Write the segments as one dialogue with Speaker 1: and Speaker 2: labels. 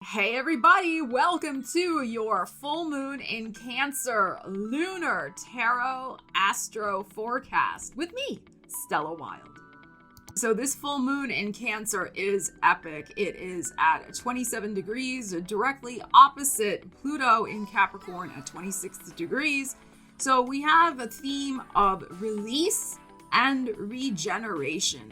Speaker 1: Hey everybody, welcome to your full moon in Cancer lunar tarot astro forecast with me, Stella Wilde. So this full moon in Cancer is epic. It is at 27 degrees, directly opposite Pluto in Capricorn at 26 degrees. So we have a theme of release and regeneration.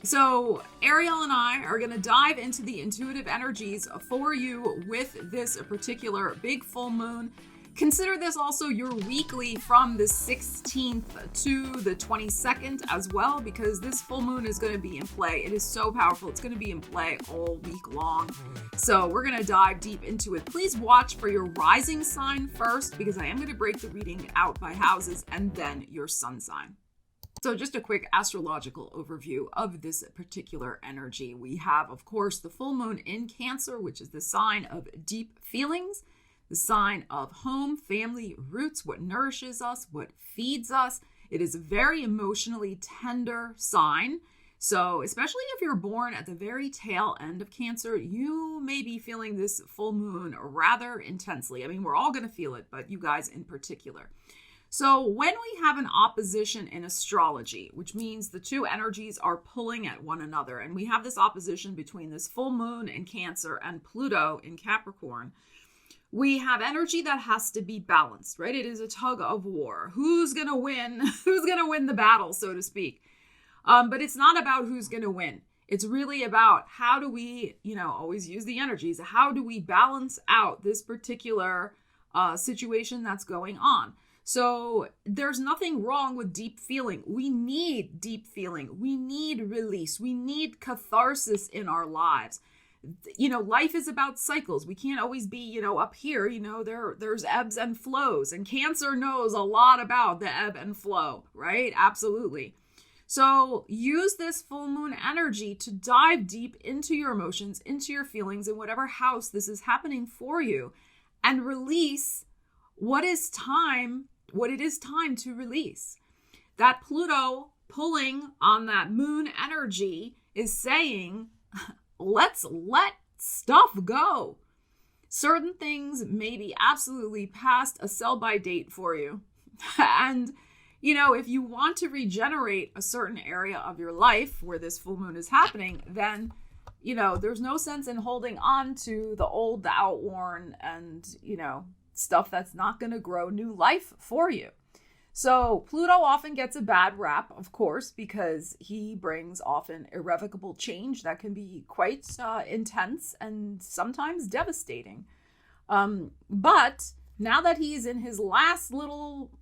Speaker 1: So Ariel and I are going to dive into the intuitive energies for you with this particular big full moon. Consider this also your weekly from the 16th to the 22nd as well, because this full moon is going to be in play. It is so powerful. It's going to be in play all week long. So we're going to dive deep into it. Please watch for your rising sign first, because I am going to break the reading out by houses and then your sun sign. So just a quick astrological overview of this particular energy. We have, of course, the full moon in Cancer, which is the sign of deep feelings, the sign of home, family, roots, what nourishes us, what feeds us. It is a very emotionally tender sign. So especially if you're born at the very tail end of Cancer, you may be feeling this full moon rather intensely. I mean, we're all going to feel it, but you guys in particular. So when we have an opposition in astrology, which means the two energies are pulling at one another, and we have this opposition between this full moon in Cancer and Pluto in Capricorn, we have energy that has to be balanced, right? It is a tug of war. Who's going to win? Who's going to win the battle, so to speak? But it's not about who's going to win. It's really about how do we, always use the energies. How do we balance out this particular situation that's going on? So there's nothing wrong with deep feeling. We need deep feeling. We need release. We need catharsis in our lives. Life is about cycles. We can't always be, up here. There's ebbs and flows. And Cancer knows a lot about the ebb and flow, right? Absolutely. So use this full moon energy to dive deep into your emotions, into your feelings, in whatever house this is happening for you, and release what it is time to release. That Pluto pulling on that moon energy is saying, let's let stuff go. Certain things may be absolutely past a sell-by date for you. And, if you want to regenerate a certain area of your life where this full moon is happening, then, there's no sense in holding on to the old, the outworn, and, stuff that's not going to grow new life for you. So Pluto often gets a bad rap, of course, because he brings often irrevocable change that can be quite intense and sometimes devastating. But now that he's in his last little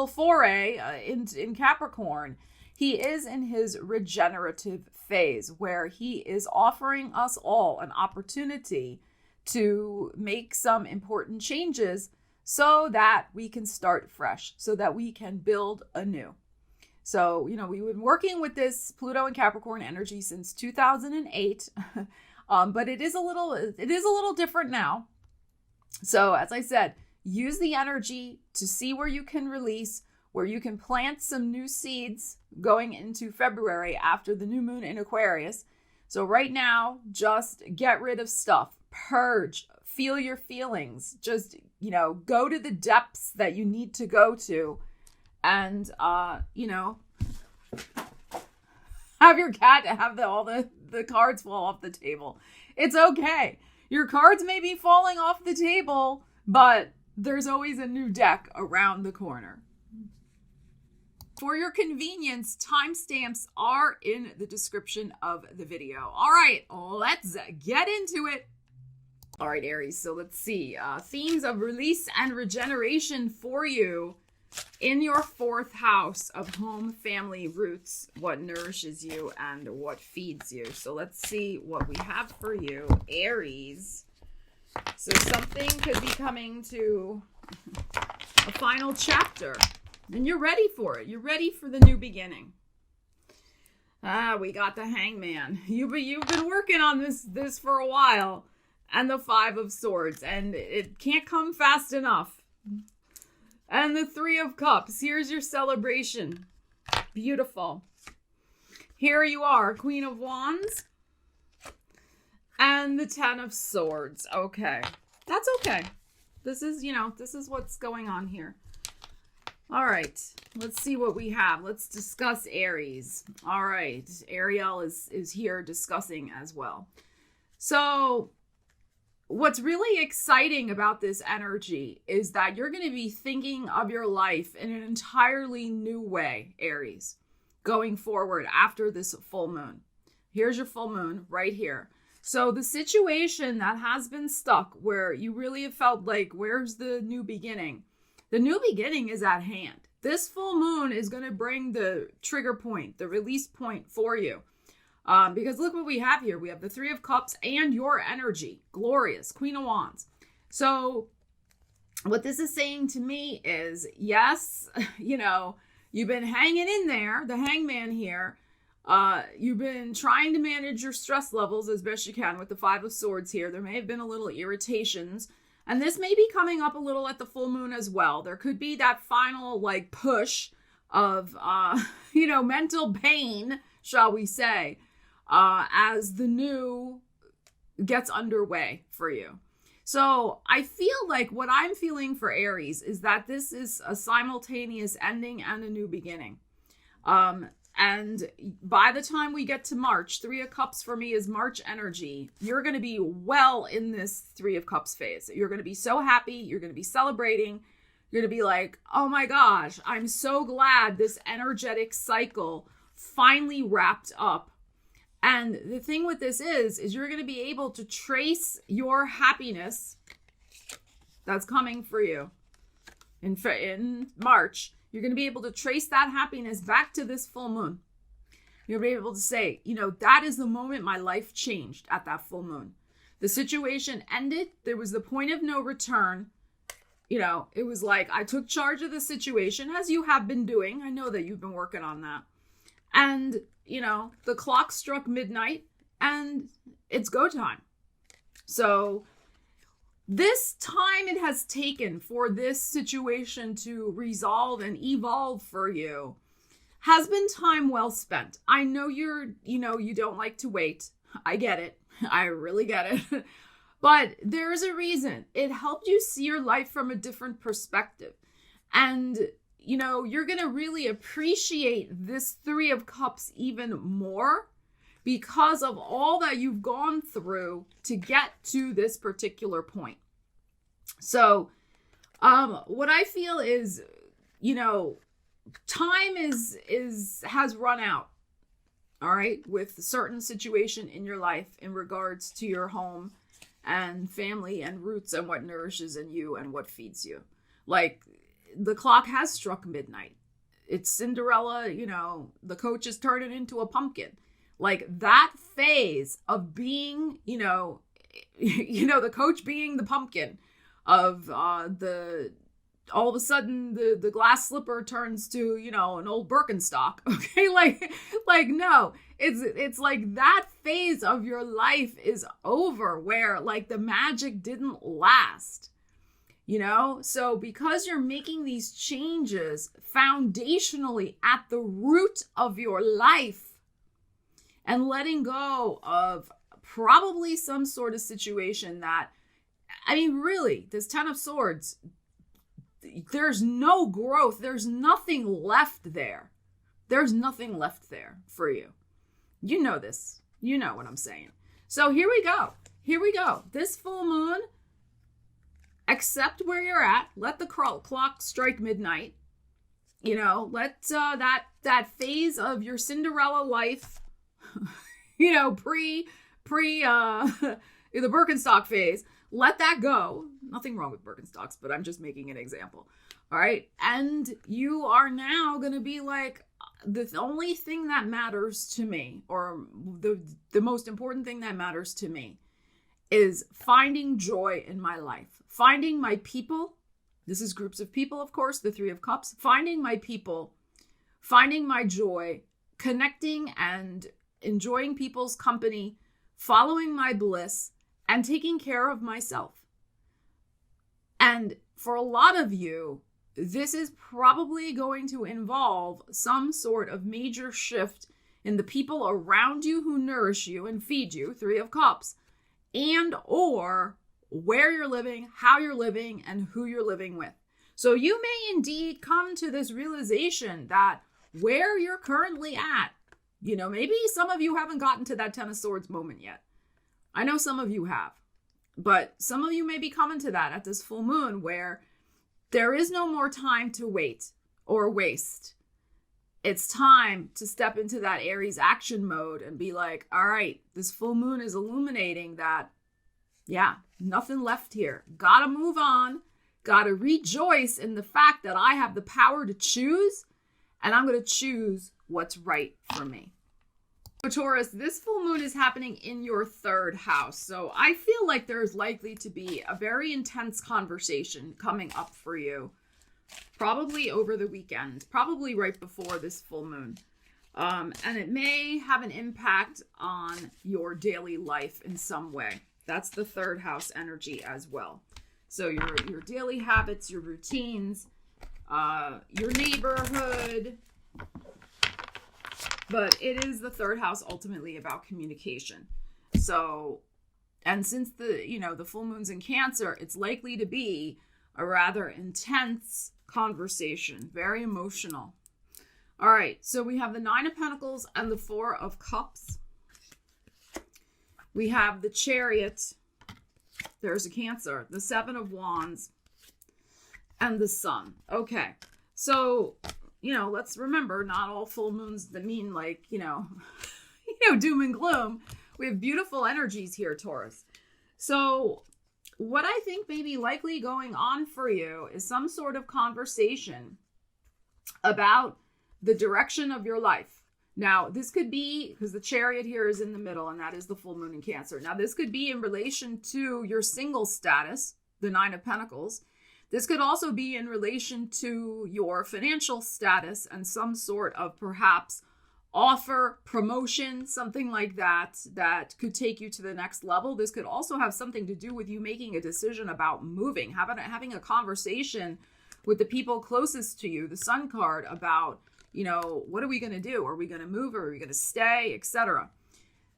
Speaker 1: foray in Capricorn, he is in his regenerative phase where he is offering us all an opportunity to make some important changes so that we can start fresh, so that we can build anew. So, we've been working with this Pluto and Capricorn energy since 2008, but it is a little different now. So, as I said, use the energy to see where you can release, where you can plant some new seeds going into February after the new moon in Aquarius. So right now, just get rid of stuff. Purge, feel your feelings, just, go to the depths that you need to go to, and, have your cat have all the cards fall off the table. It's okay. Your cards may be falling off the table, but there's always a new deck around the corner. For your convenience, timestamps are in the description of the video. All right, let's get into it. All right, Aries, so let's see. Themes of release and regeneration for you in your fourth house of home, family, roots, what nourishes you and what feeds you. So let's see what we have for you, Aries. So something could be coming to a final chapter, and you're ready for it. You're ready for the new beginning. We got the Hangman. You've been working on this for a while. And the Five of Swords, and it can't come fast enough. And the Three of Cups. Here's your celebration. Beautiful. Here you are, Queen of Wands. And the Ten of Swords. Okay. That's okay. This is, this is what's going on here. All right. Let's see what we have. Let's discuss Aries. All right. Ariel is here discussing as well. So what's really exciting about this energy is that you're going to be thinking of your life in an entirely new way, Aries, going forward after this full moon. Here's your full moon right here. So the situation that has been stuck where you really have felt like, where's the new beginning? The new beginning is at hand. This full moon is going to bring the trigger point, the release point for you. Because look what we have here. We have the Three of Cups and your energy. Glorious. Queen of Wands. So what this is saying to me is, yes, you've been hanging in there, the Hangman here. You've been trying to manage your stress levels as best you can with the Five of Swords here. There may have been a little irritations, and this may be coming up a little at the full moon as well. There could be that final push of, mental pain, shall we say, as the new gets underway for you. So I feel like what I'm feeling for Aries is that this is a simultaneous ending and a new beginning. And by the time we get to March, Three of Cups for me is March energy. You're going to be well in this Three of Cups phase. You're going to be so happy. You're going to be celebrating. You're going to be like, oh my gosh, I'm so glad this energetic cycle finally wrapped up. And the thing with this is you're going to be able to trace your happiness that's coming for you in March. You're going to be able to trace that happiness back to this full moon. You'll be able to say, that is the moment my life changed at that full moon. The situation ended. There was the point of no return. It was like I took charge of the situation, as you have been doing. I know that you've been working on that. And, the clock struck midnight and it's go time. So this time it has taken for this situation to resolve and evolve for you has been time well spent. I know you don't like to wait. I get it. I really get it. But there's a reason. It helped you see your life from a different perspective. And, you're going to really appreciate this Three of Cups even more because of all that you've gone through to get to this particular point. So, what I feel is, time has run out. All right. With a certain situation in your life in regards to your home and family and roots and what nourishes in you and what feeds you. The clock has struck midnight. It's Cinderella, the coach is turning into a pumpkin. That phase of being, the coach being the pumpkin of all of a sudden the glass slipper turns to, an old Birkenstock. Okay. No, it's like that phase of your life is over where the magic didn't last, so because you're making these changes foundationally at the root of your life and letting go of probably some sort of situation that, really, this Ten of Swords, there's no growth. There's nothing left there. There's nothing left there for you. You know this. You know what I'm saying. So here we go. Here we go. This full moon, accept where you're at. Let the clock strike midnight. Let that phase of your Cinderella life, pre the Birkenstock phase, let that go. Nothing wrong with Birkenstocks, but I'm just making an example. All right. And you are now going to be like, the only thing that matters to me, or the most important thing that matters to me, is finding joy in my life, finding my people. This is groups of people, of course, the Three of Cups, finding my people, finding my joy, connecting and enjoying people's company, following my bliss, and taking care of myself. And for a lot of you, this is probably going to involve some sort of major shift in the people around you who nourish you and feed you, Three of Cups, and or where you're living, how you're living, and who you're living with. So you may indeed come to this realization that where you're currently at, maybe some of you haven't gotten to that Ten of Swords moment yet. I know some of you have, but some of you may be coming to that at this full moon where there is no more time to wait or waste. It's time to step into that Aries action mode and be like, all right, this full moon is illuminating that, yeah, nothing left here. Gotta move on. Gotta rejoice in the fact that I have the power to choose, and I'm going to choose what's right for me. So Taurus, this full moon is happening in your third house. So I feel like there's likely to be a very intense conversation coming up for you, probably over the weekend, probably right before this full moon. And it may have an impact on your daily life in some way. That's the third house energy as well. So your daily habits, your routines, your neighborhood. But it is the third house ultimately about communication. So, and since the full moon's in Cancer, it's likely to be a rather intense conversation, very emotional. All right, so we have the Nine of Pentacles and the Four of Cups. We have the Chariot. There's a Cancer, the Seven of Wands, and the Sun. Okay, so, let's remember, not all full moons that mean like, doom and gloom. We have beautiful energies here, Taurus. So what I think may be likely going on for you is some sort of conversation about the direction of your life. Now, this could be, because the Chariot here is in the middle, and that is the full moon in Cancer. Now, this could be in relation to your single status, the Nine of Pentacles. This could also be in relation to your financial status and some sort of perhaps offer, promotion, something like that, that could take you to the next level. This could also have something to do with you making a decision about moving, having a conversation with the people closest to you, the Sun card, about, what are we going to do? Are we going to move? Or are we going to stay, etc.?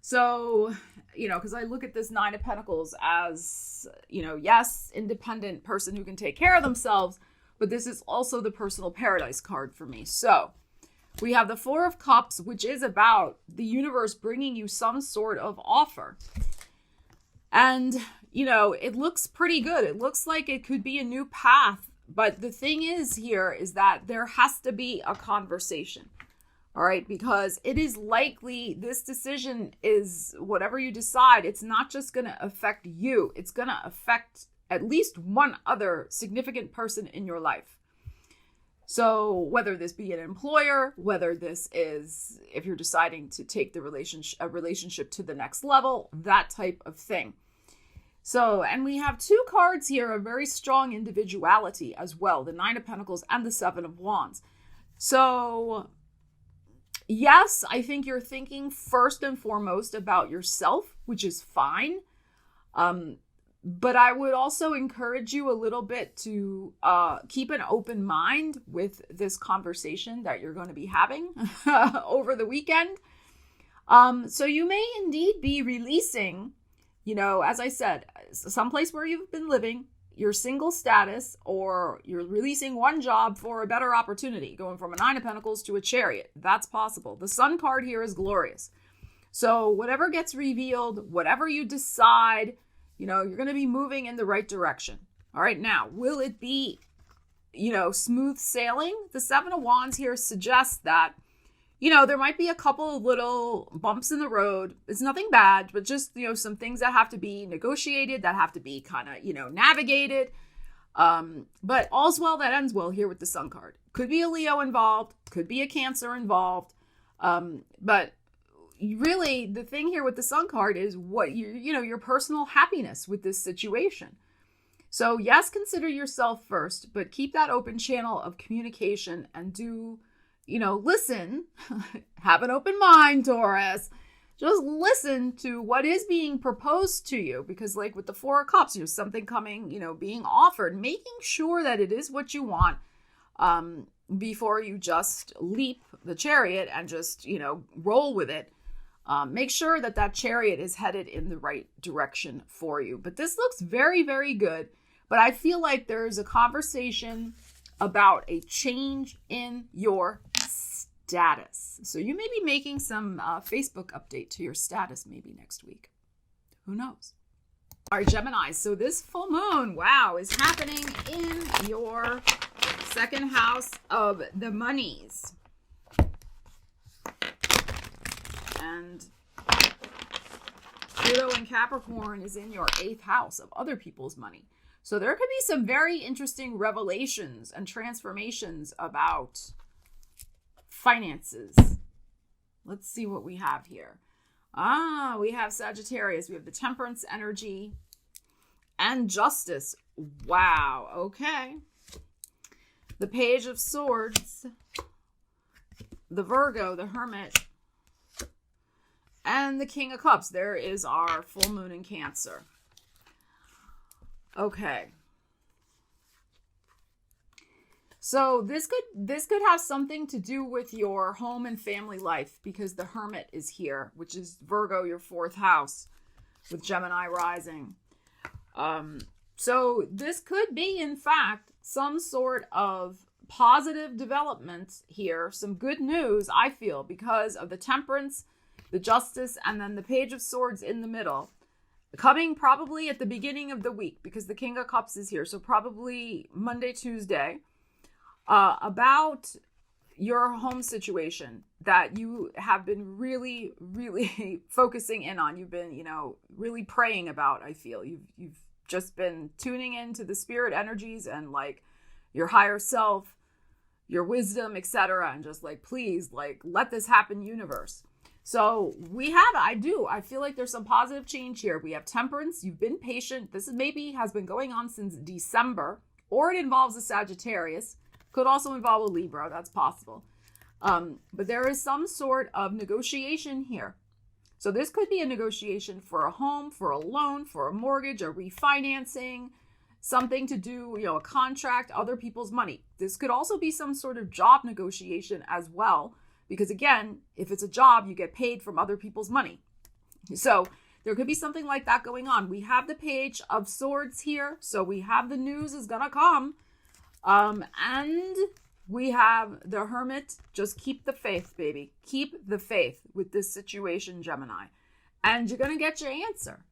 Speaker 1: So, because I look at this Nine of Pentacles as, yes, independent person who can take care of themselves, but this is also the personal paradise card for me. So we have the Four of Cups, which is about the universe bringing you some sort of offer. And, it looks pretty good. It looks like it could be a new path. But the thing is here is that there has to be a conversation. All right, because it is likely this decision is whatever you decide, it's not just going to affect you. It's going to affect at least one other significant person in your life. So whether this be an employer, whether this is if you're deciding to take a relationship to the next level, that type of thing. So, and we have two cards here of very strong individuality as well, the Nine of Pentacles and the Seven of Wands. So yes, I think you're thinking first and foremost about yourself, which is fine. But I would also encourage you a little bit to keep an open mind with this conversation that you're going to be having over the weekend. So you may indeed be releasing, as I said, someplace where you've been living, your single status, or you're releasing one job for a better opportunity, going from a Nine of Pentacles to a Chariot. That's possible. The Sun card here is glorious. So whatever gets revealed, whatever you decide, you're going to be moving in the right direction. All right. Now, will it be, smooth sailing? The Seven of Wands here suggests that, there might be a couple of little bumps in the road. It's nothing bad, but just, some things that have to be negotiated, that have to be kind of, navigated. But all's well that ends well here with the Sun card. Could be a Leo involved, could be a Cancer involved. But really the thing here with the Sun card is what your personal happiness with this situation. So yes, consider yourself first, but keep that open channel of communication and do, listen, have an open mind, Taurus. Just listen to what is being proposed to you, because like with the Four of Cups, something coming, being offered, making sure that it is what you want, before you just leap the Chariot and just, roll with it. Make sure that that chariot is headed in the right direction for you. But this looks very, very good. But I feel like there's a conversation about a change in your status. So you may be making some Facebook update to your status maybe next week. Who knows? All right, Gemini. So this full moon, wow, is happening in your second house of the monies. And Pluto in Capricorn is in your 8th house of other people's money. So there could be some very interesting revelations and transformations about finances. Let's see what we have here. We have Sagittarius. We have the Temperance energy and Justice. Wow. Okay. The Page of Swords, the Virgo, the Hermit, and the King of Cups. There is our full moon in Cancer. Okay. So this could have something to do with your home and family life, because the Hermit is here, which is Virgo, your 4th house, with Gemini rising. So this could be, in fact, some sort of positive development here, some good news, I feel, because of the Temperance, the Justice, and then the Page of Swords in the middle. Coming probably at the beginning of the week, because the King of Cups is here. So probably Monday, Tuesday, about your home situation that you have been really, really focusing in on. You've been, really praying about, I feel. You've just been tuning into the spirit energies and like your higher self, your wisdom, etc. And just like, please, like, let this happen, universe. So I feel like there's some positive change here. We have Temperance. You've been patient. This has been going on since December, or it involves a Sagittarius. Could also involve a Libra. That's possible. But there is some sort of negotiation here. So this could be a negotiation for a home, for a loan, for a mortgage, a refinancing, something to do, a contract, other people's money. This could also be some sort of job negotiation as well. Because again, if it's a job, you get paid from other people's money. So there could be something like that going on. We have the Page of Swords here. So we have the news is going to come. And we have the Hermit. Just keep the faith, baby. Keep the faith with this situation, Gemini. And you're going to get your answer.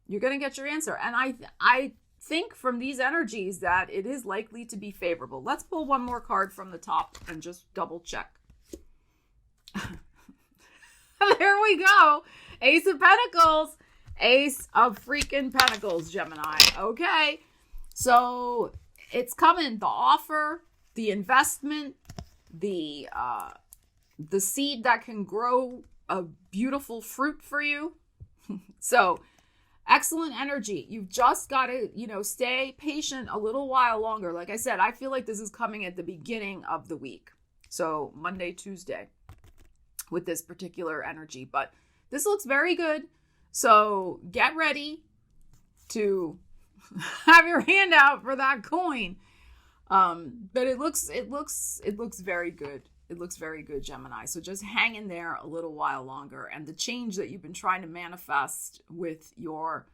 Speaker 1: You're going to get your answer. And I think from these energies that it is likely to be favorable. Let's pull one more card from the top and just double check. There we go. Ace of Pentacles. Ace of freaking Pentacles, Gemini. Okay. So it's coming. The offer, the investment, the seed that can grow a beautiful fruit for you. So excellent energy. You've just got to, stay patient a little while longer. Like I said, I feel like this is coming at the beginning of the week. So Monday, Tuesday, with this particular energy. But this looks very good. So get ready to have your hand out for that coin. But it looks very good. It looks very good, Gemini. So just hang in there a little while longer. And the change that you've been trying to manifest with your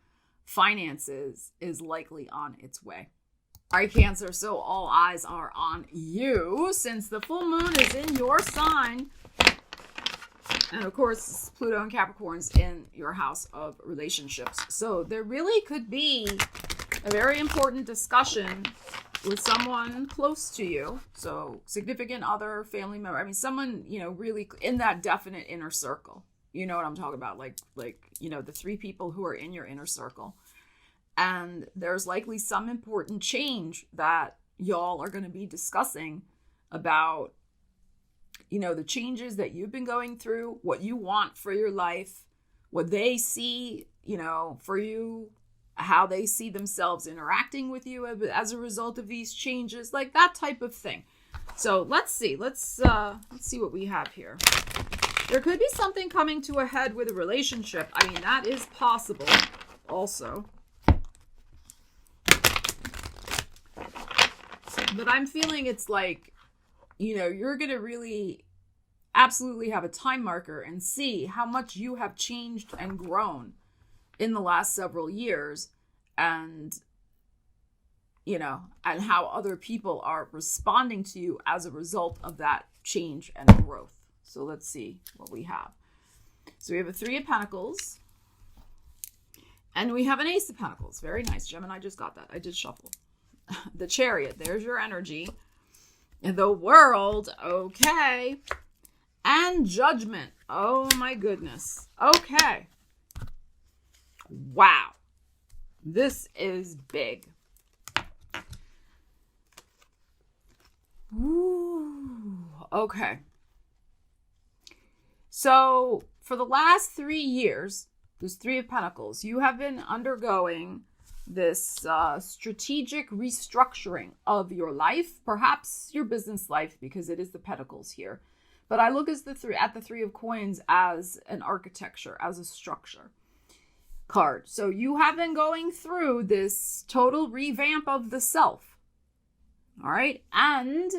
Speaker 1: finances is likely on its way. All right, Cancer. So all eyes are on you since the full moon is in your sign. And of course, Pluto and Capricorn's in your house of relationships. So there really could be a very important discussion with someone close to you. So significant other, family member. I mean, someone, really in that definite inner circle. You know what I'm talking about? Like, the 3 people who are in your inner circle. And there's likely some important change that y'all are going to be discussing about, the changes that you've been going through, what you want for your life, what they see, for you, how they see themselves interacting with you as a result of these changes, like that type of thing. So let's see what we have here. There could be something coming to a head with a relationship. I mean, that is possible also. But I'm feeling it's like, you're going to really absolutely have a time marker and see how much you have changed and grown in the last several years, and and how other people are responding to you as a result of that change and growth. So let's see what we have. So we have a 3 of Pentacles, and we have an Ace of Pentacles. Very nice, Gemini. I just got that. I did shuffle. The Chariot. There's your energy. The World. Okay. And Judgment. Oh my goodness. Okay. Wow. This is big. Ooh. Okay. So for the last 3 years, there's 3 of Pentacles, you have been undergoing this strategic restructuring of your life, perhaps your business life, because it is the Pentacles here. But I look at the 3 of Coins as an architecture, as a structure card. So you have been going through this total revamp of the self. All right. And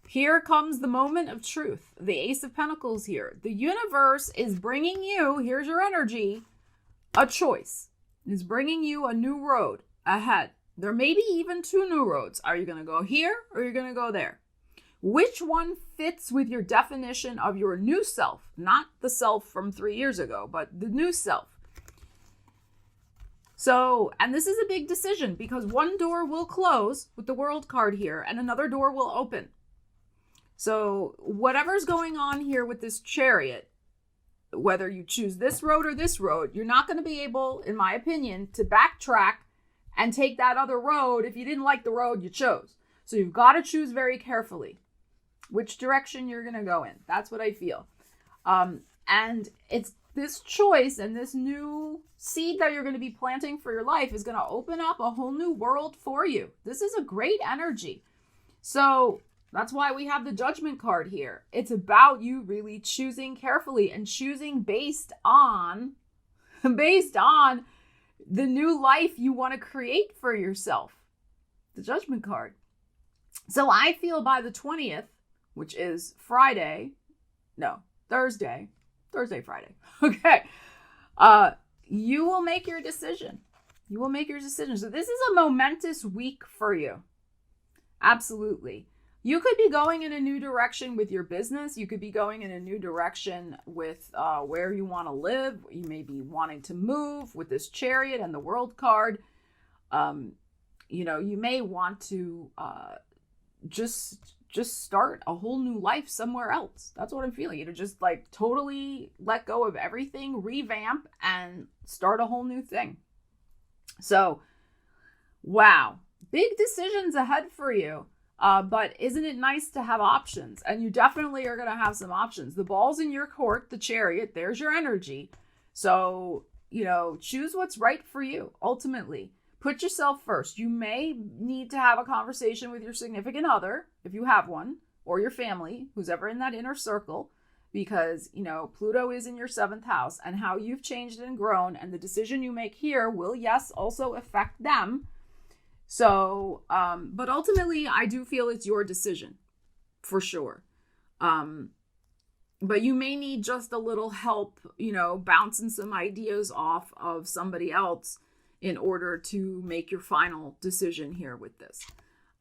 Speaker 1: here comes the moment of truth. The Ace of Pentacles here. The universe is bringing you, here's your energy, a choice. It's bringing you a new road ahead. There may be even 2 new roads. Are you going to go here or are you going to go there? Which one fits with your definition of your new self? Not the self from 3 years ago, but the new self. So, and this is a big decision because one door will close with the World card here and another door will open. So whatever's going on here with this Chariot, whether you choose this road or this road, you're not going to be able, in my opinion, to backtrack and take that other road if you didn't like the road you chose. So you've got to choose very carefully which direction you're going to go in. That's what I feel. And it's this choice and this new seed that you're going to be planting for your life is going to open up a whole new world for you. This is a great energy. So that's why we have the Judgment card here. It's about you really choosing carefully and choosing based on the new life you want to create for yourself. The Judgment card. So I feel by the 20th, which is Thursday, Friday. Okay. You will make your decision. You will make your decision. So this is a momentous week for you. Absolutely. You could be going in a new direction with your business. You could be going in a new direction with where you want to live. You may be wanting to move with this Chariot and the World card. You may want to just start a whole new life somewhere else. That's what I'm feeling. Just like totally let go of everything, revamp, and start a whole new thing. So, wow. Big decisions ahead for you. But isn't it nice to have options? And you definitely are going to have some options. The ball's in your court, the Chariot. There's your energy. So, choose what's right for you, ultimately. Put yourself first. You may need to have a conversation with your significant other, if you have one, or your family, who's ever in that inner circle, because, Pluto is in your 7th house, and how you've changed and grown, and the decision you make here will, yes, also affect them. So, but ultimately, I do feel it's your decision, for sure. But you may need just a little help, bouncing some ideas off of somebody else in order to make your final decision here with this.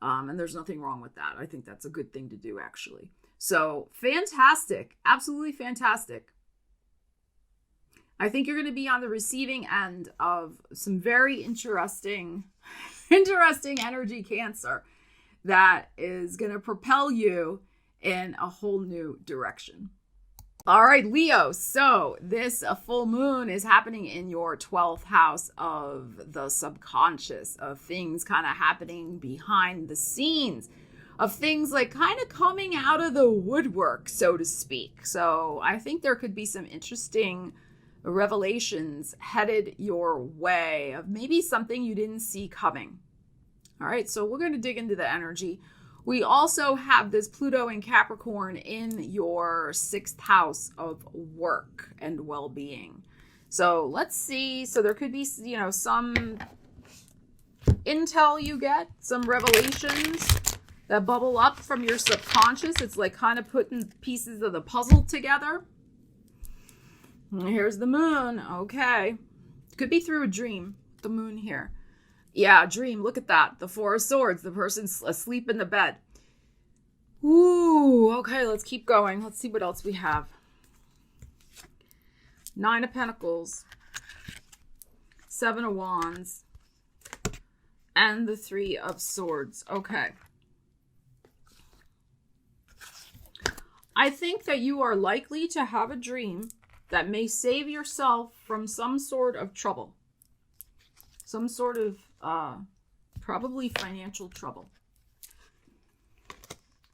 Speaker 1: And there's nothing wrong with that. I think that's a good thing to do, actually. So fantastic. Absolutely fantastic. I think you're going to be on the receiving end of some very interesting energy, Cancer, that is going to propel you in a whole new direction. All right, Leo. So this full moon is happening in your 12th house of the subconscious, of things kind of happening behind the scenes, of things like kind of coming out of the woodwork, so to speak. So I think there could be some interesting revelations headed your way of maybe something you didn't see coming. All right, so we're going to dig into the energy. We also have this Pluto in Capricorn in your 6th house of work and well-being. So let's see. So there could be, some intel you get, some revelations that bubble up from your subconscious. It's like kind of putting pieces of the puzzle together. And here's the moon. Okay. Could be through a dream. The moon here. Yeah, dream. Look at that. The Four of Swords. The person's asleep in the bed. Ooh, okay, let's keep going. Let's see what else we have. Nine of Pentacles. Seven of Wands. And the Three of Swords. Okay. I think that you are likely to have a dream that may save yourself from some sort of trouble. Some sort of, probably financial trouble.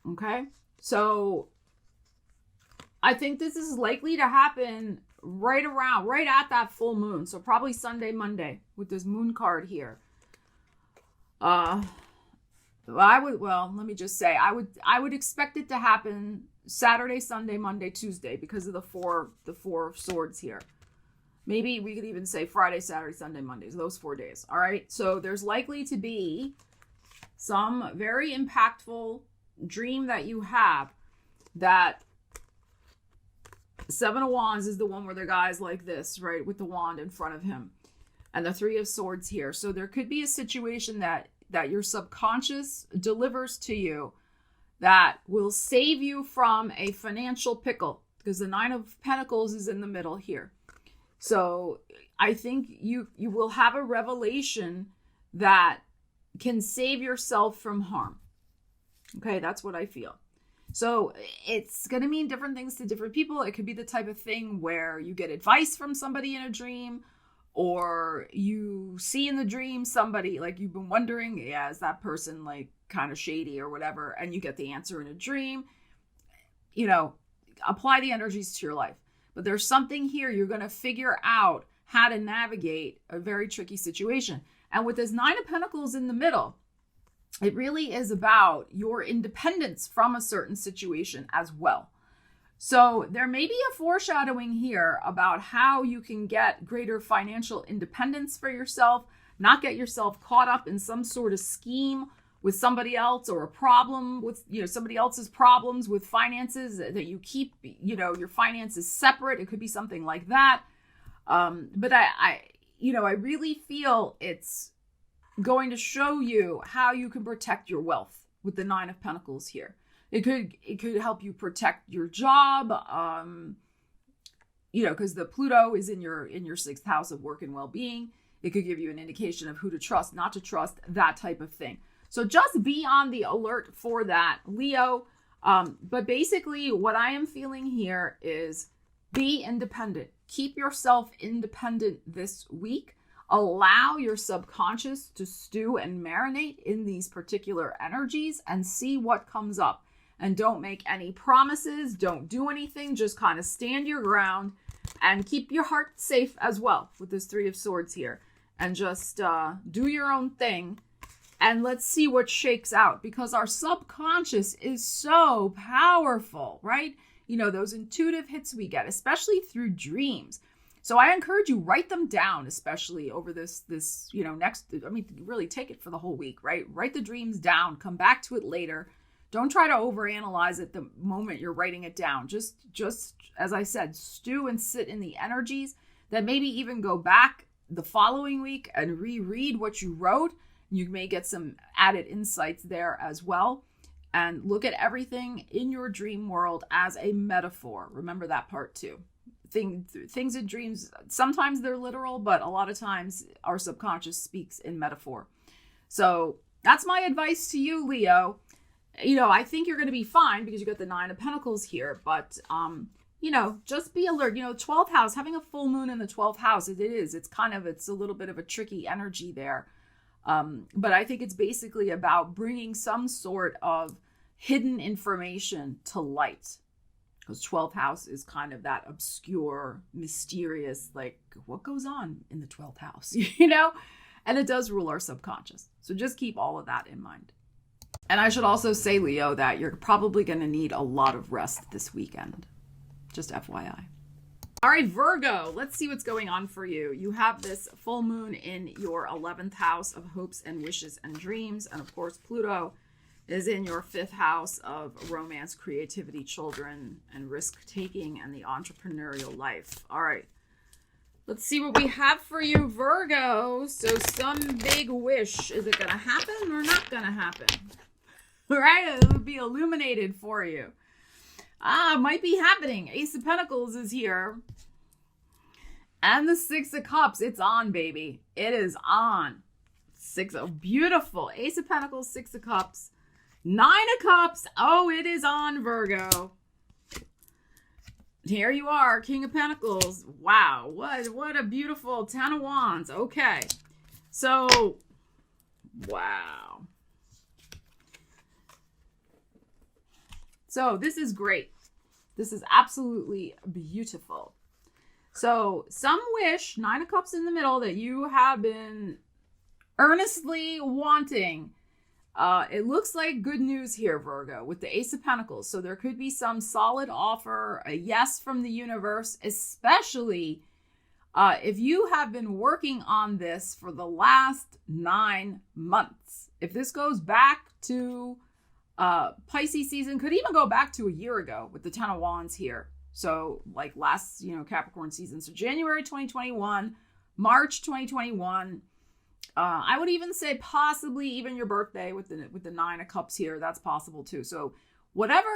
Speaker 1: Okay? So, I think this is likely to happen right at that full moon. So, probably Sunday, Monday, with this moon card here. Let me just say, I would expect it to happen Saturday, Sunday, Monday, Tuesday, because of the four of swords here. Maybe we could even say Friday, Saturday, Sunday, Mondays, those 4 days. All right. So there's likely to be some very impactful dream that you have. That Seven of Wands is the one where the guy's like this, right? With the wand in front of him. And the Three of Swords here. So there could be a situation that your subconscious delivers to you that will save you from a financial pickle, because the Nine of Pentacles is in the middle here. So I think you will have a revelation that can save yourself from harm. Okay, that's what I feel. So it's going to mean different things to different people. It could be the type of thing where you get advice from somebody in a dream, or you see in the dream somebody, like you've been wondering, yeah, is that person like kind of shady or whatever, and you get the answer in a dream. You know, apply the energies to your life. But there's something here you're going to figure out how to navigate a very tricky situation. And with this Nine of Pentacles in the middle, it really is about your independence from a certain situation as well. So there may be a foreshadowing here about how you can get greater financial independence for yourself, not get yourself caught up in some sort of scheme with somebody else, or a problem with, somebody else's problems with finances, that you keep, your finances separate. It could be something like that. But I really feel it's going to show you how you can protect your wealth with the Nine of Pentacles here. It could help you protect your job, because the Pluto is in your sixth house of work and well-being. It could give you an indication of who to trust, not to trust, that type of thing. So just be on the alert for that, Leo. But basically what I am feeling here is be independent. Keep yourself independent this week. Allow your subconscious to stew and marinate in these particular energies and see what comes up. And don't make any promises. Don't do anything. Just kind of stand your ground and keep your heart safe as well with this Three of Swords here. And just do your own thing. And let's see what shakes out, because our subconscious is so powerful, right? Those intuitive hits we get, especially through dreams. So I encourage you, write them down, especially over this really take it for the whole week, right? Write the dreams down, come back to it later. Don't try to overanalyze it the moment you're writing it down. Just as I said, stew and sit in the energies. Then maybe even go back the following week and reread what you wrote. You may get some added insights there as well. And look at everything in your dream world as a metaphor. Remember that part too. Things in dreams, sometimes they're literal, but a lot of times our subconscious speaks in metaphor. So that's my advice to you, Leo. I think you're going to be fine because you got the Nine of Pentacles here, but just be alert. 12th house, having a full moon in the 12th house, it's a little bit of a tricky energy there. But I think it's basically about bringing some sort of hidden information to light, because 12th house is kind of that obscure, mysterious, like what goes on in the 12th house, and it does rule our subconscious. So just keep all of that in mind. And I should also say, Leo, that you're probably going to need a lot of rest this weekend. Just FYI. All right, Virgo, let's see what's going on for you. You have this full moon in your 11th house of hopes and wishes and dreams. And of course, Pluto is in your 5th house of romance, creativity, children, and risk-taking, and the entrepreneurial life. All right. Let's see what we have for you, Virgo. So some big wish. Is it going to happen or not going to happen? All right. It will be illuminated for you. Might be happening. Ace of Pentacles is here. And the 6 of Cups. It's on, baby. It is on. Beautiful. Ace of Pentacles, 6 of Cups. 9 of Cups. Oh, it is on, Virgo. Here you are, King of Pentacles. Wow, what a beautiful 10 of Wands. Okay, so, wow. So this is great. This is absolutely beautiful. So some wish, 9 of Cups in the middle, that you have been earnestly wanting. It looks like good news here, Virgo, with the Ace of Pentacles. So there could be some solid offer, a yes from the universe, especially if you have been working on this for the last 9 months. If this goes back to Pisces season, could even go back to a year ago with the 10 of Wands here. So like last, Capricorn season. So January 2021, March 2021. I would even say possibly even your birthday with the 9 of Cups here. That's possible too. So whatever,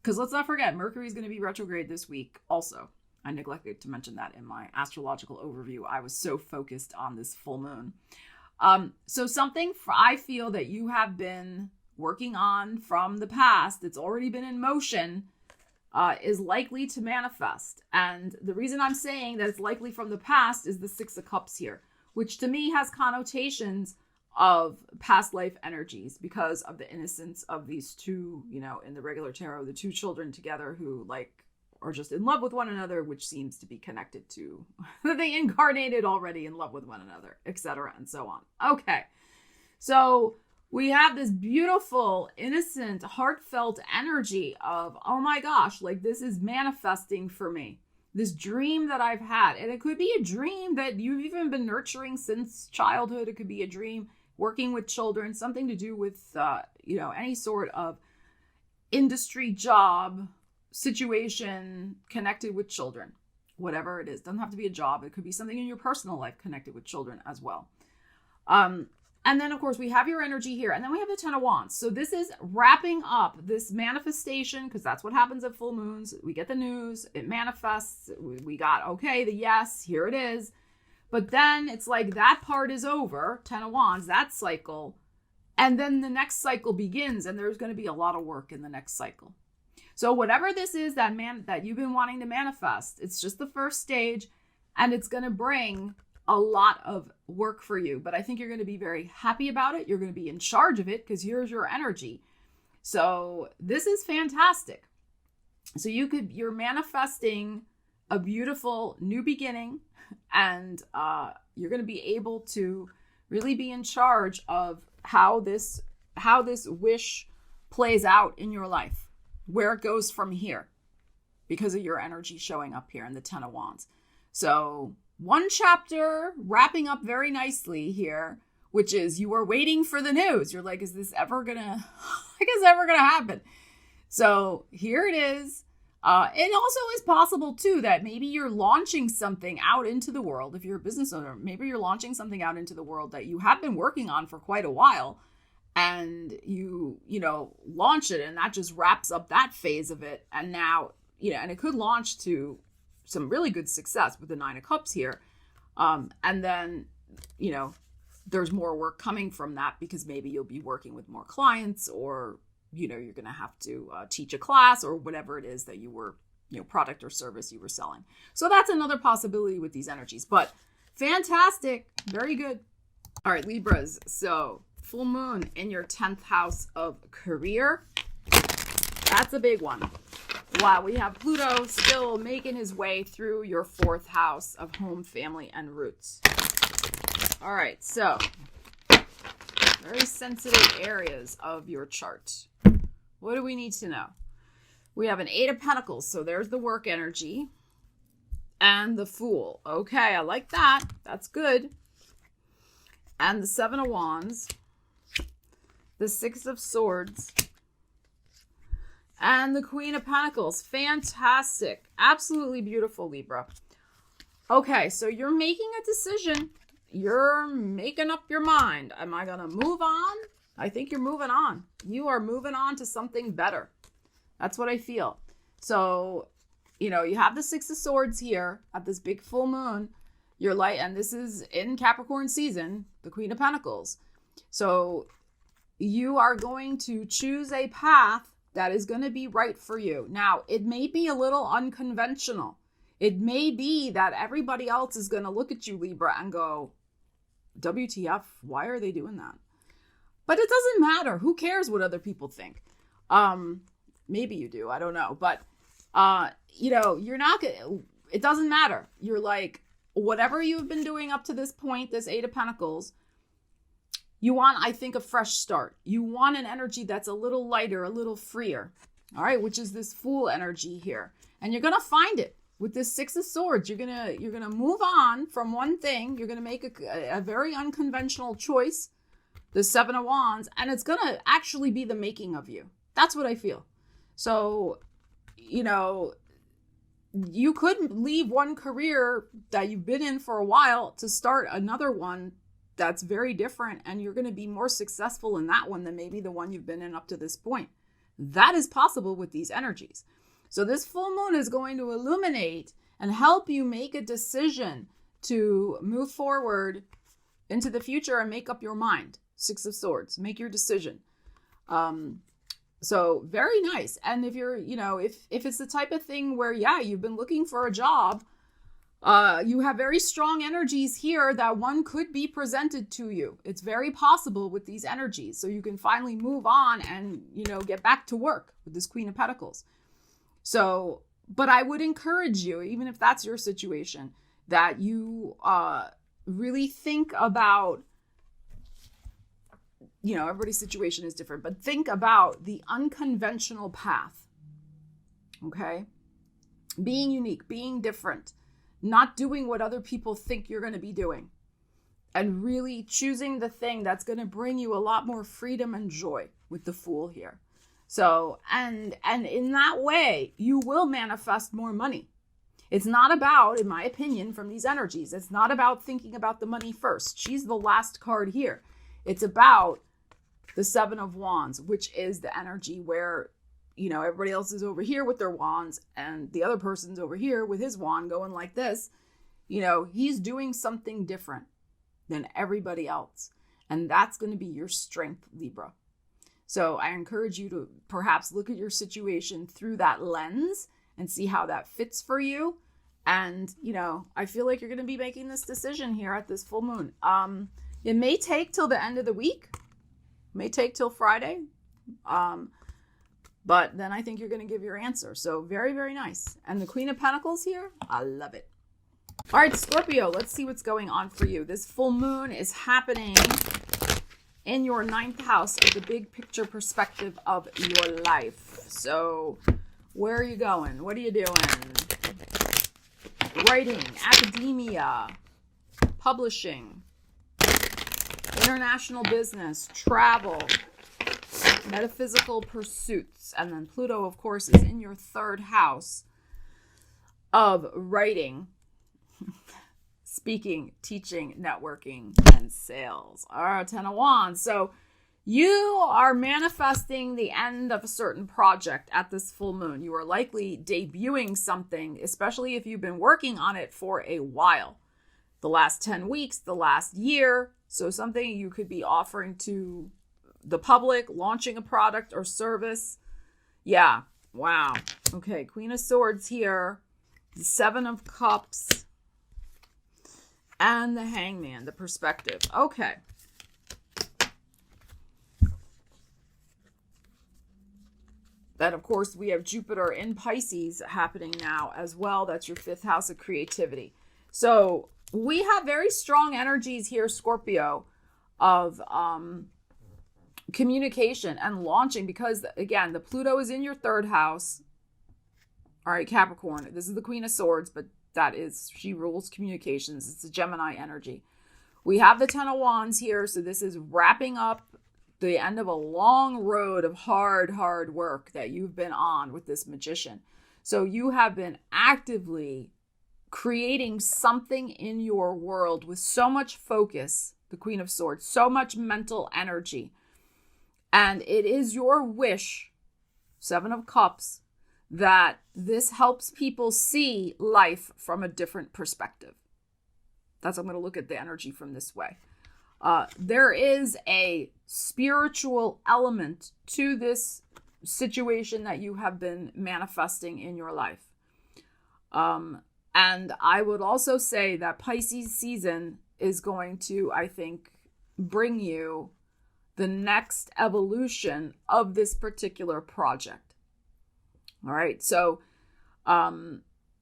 Speaker 1: because let's not forget, Mercury is going to be retrograde this week also. I neglected to mention that in my astrological overview. I was so focused on this full moon. So something I feel that you have been working on from the past, it's already been in motion, is likely to manifest. And the reason I'm saying that it's likely from the past is the 6 of Cups here, which to me has connotations of past life energies because of the innocence of these two, in the regular tarot, the 2 children together who are just in love with one another, which seems to be connected to they incarnated already in love with one another, etc. and so on. Okay. So we have this beautiful, innocent, heartfelt energy of, oh my gosh, this is manifesting for me. This dream that I've had. And it could be a dream that you've even been nurturing since childhood. It could be a dream working with children, something to do with, any sort of industry, job, situation connected with children. Whatever it is. Doesn't have to be a job. It could be something in your personal life connected with children as well. And then, of course, we have your energy here. And then we have the 10 of Wands. So this is wrapping up this manifestation, because that's what happens at full moons. We get the news. It manifests. We got, okay, the yes, here it is. But then it's like that part is over, 10 of Wands, that cycle. And then the next cycle begins, and there's going to be a lot of work in the next cycle. So whatever this is that you've been wanting to manifest, it's just the first stage, and it's going to bring a lot of work for you, but I think you're going to be very happy about it. You're going to be in charge of it because here's your energy. So this is fantastic. So you're manifesting a beautiful new beginning, and you're going to be able to really be in charge of how this wish plays out in your life, where it goes from here because of your energy showing up here in the 10 of Wands. So one chapter wrapping up very nicely here, which is you are waiting for the news. You're like, is this ever gonna happen? So here it is. It also is possible too that maybe you're launching something out into the world. If you're a business owner, maybe you're launching something out into the world that you have been working on for quite a while, and you launch it, and that just wraps up that phase of it. And now, and it could launch to some really good success with the 9 of Cups here. And then, there's more work coming from that because maybe you'll be working with more clients, or, you're going to have to teach a class or whatever it is that you were, product or service you were selling. So that's another possibility with these energies, but fantastic. Very good. All right, Libras. So full moon in your 10th house of career. That's a big one. Wow, we have Pluto still making his way through your 4th house of home, family, and roots. All right, so very sensitive areas of your chart. What do we need to know? We have an 8 of Pentacles, so there's the work energy, and the Fool. Okay, I like that. That's good. And the 7 of Wands, the Six of Swords, and the Queen of Pentacles. Fantastic. Absolutely beautiful, Libra. Okay, so you're making a decision. You're making up your mind. Am I going to move on? I think you're moving on. You are moving on to something better. That's what I feel. So, you know, you have the Six of Swords here at this big full moon. You're like, and this is in Capricorn season, the Queen of Pentacles. So you are going to choose a path that is going to be right for you. Now, it may be a little unconventional. It may be that everybody else is going to look at you, Libra, and go, WTF, why are they doing that? But it doesn't matter. Who cares what other people think? Maybe you do. I don't know. But, you know, you're not going to, it doesn't matter. You're like, whatever you've been doing up to this point, this Eight of Pentacles, you want, I think, a fresh start. You want an energy that's a little lighter, a little freer. All right, which is this Fool energy here. And you're going to find it with this Six of Swords. You're going to move on from one thing. You're going to make a very unconventional choice, the Seven of Wands, and it's going to actually be the making of you. That's what I feel. So, you know, you could leave one career that you've been in for a while to start another one that's very different, and you're going to be more successful in that one than maybe the one you've been in up to this point. That is possible with these energies. So this full moon is going to illuminate and help you make a decision to move forward into the future and make up your mind. Six of Swords, make your decision. So very nice. And if you're, you know, if it's the type of thing where, yeah, you've been looking for a job, you have very strong energies here that one could be presented to you. It's very possible with these energies. So you can finally move on and, you know, get back to work with this Queen of Pentacles. So, but I would encourage you, even if that's your situation, that you really think about, you know, everybody's situation is different, but think about the unconventional path. Okay? Being unique, being different, not doing what other people think you're going to be doing, and really choosing the thing that's going to bring you a lot more freedom and joy with the Fool here. So, and in that way, you will manifest more money. It's not about, in my opinion, from these energies, it's not about thinking about the money first. She's the last card here. It's about the Seven of Wands, which is the energy where, you know, everybody else is over here with their wands and the other person's over here with his wand going like this. You know, he's doing something different than everybody else. And that's going to be your strength, Libra. So I encourage you to perhaps look at your situation through that lens and see how that fits for you. And, you know, I feel like you're going to be making this decision here at this full moon. It may take till the end of the week, may take till Friday. But then I think you're going to give your answer. So very, very nice. And the Queen of Pentacles here, I love it. All right, Scorpio, let's see what's going on for you. This full moon is happening in your 9th house of the big picture perspective of your life. So where are you going? What are you doing? Writing, academia, publishing, international business, travel, metaphysical pursuits. And then Pluto, of course, is in your 3rd house of writing, speaking, teaching, networking, and sales. All right, 10 of Wands. So you are manifesting the end of a certain project at this full moon. You are likely debuting something, especially if you've been working on it for a while. The last 10 weeks, the last year. So something you could be offering to the public, launching a product or service. Yeah. Wow. Okay. Queen of Swords here. The 7 of Cups. And the Hangman, the perspective. Okay. Then, of course, we have Jupiter in Pisces happening now as well. That's your 5th house of creativity. So we have very strong energies here, Scorpio, of communication and launching, because, again, the Pluto is in your 3rd house. All right, Capricorn. This is the Queen of Swords, but that is, she rules communications. It's a Gemini energy. We have the 10 of Wands here. So this is wrapping up the end of a long road of hard work that you've been on with this Magician. So you have been actively creating something in your world with so much focus, the Queen of Swords, so much mental energy. And it is your wish, Seven of Cups, that this helps people see life from a different perspective. I'm going to look at the energy from this way. There is a spiritual element to this situation that you have been manifesting in your life. And I would also say that Pisces season is going to, I think, bring you the next evolution of this particular project. All right. So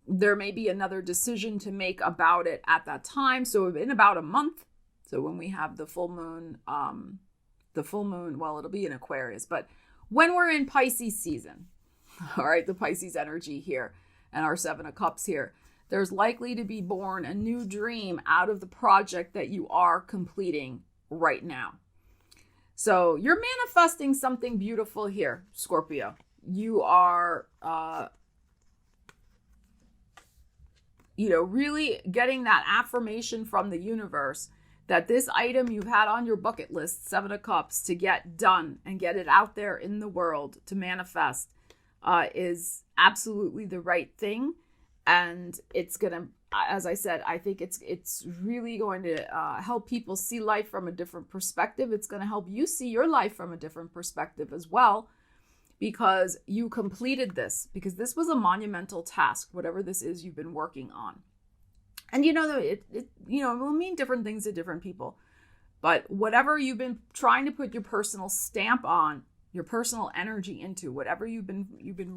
Speaker 1: there may be another decision to make about it at that time. So in about a month, so when we have the full moon, well, it'll be in Aquarius, but when we're in Pisces season, all right, the Pisces energy here and our Seven of Cups here, there's likely to be born a new dream out of the project that you are completing right now. So you're manifesting something beautiful here, Scorpio. You are, really getting that affirmation from the universe that this item you've had on your bucket list, Seven of Cups, to get done and get it out there in the world to manifest is absolutely the right thing. And it's going to, as I said, I think it's really going to help people see life from a different perspective. It's going to help you see your life from a different perspective as well, because you completed this, because this was a monumental task, whatever this is you've been working on. And it will mean different things to different people, but whatever you've been trying to put your personal stamp on, your personal energy into, whatever you've been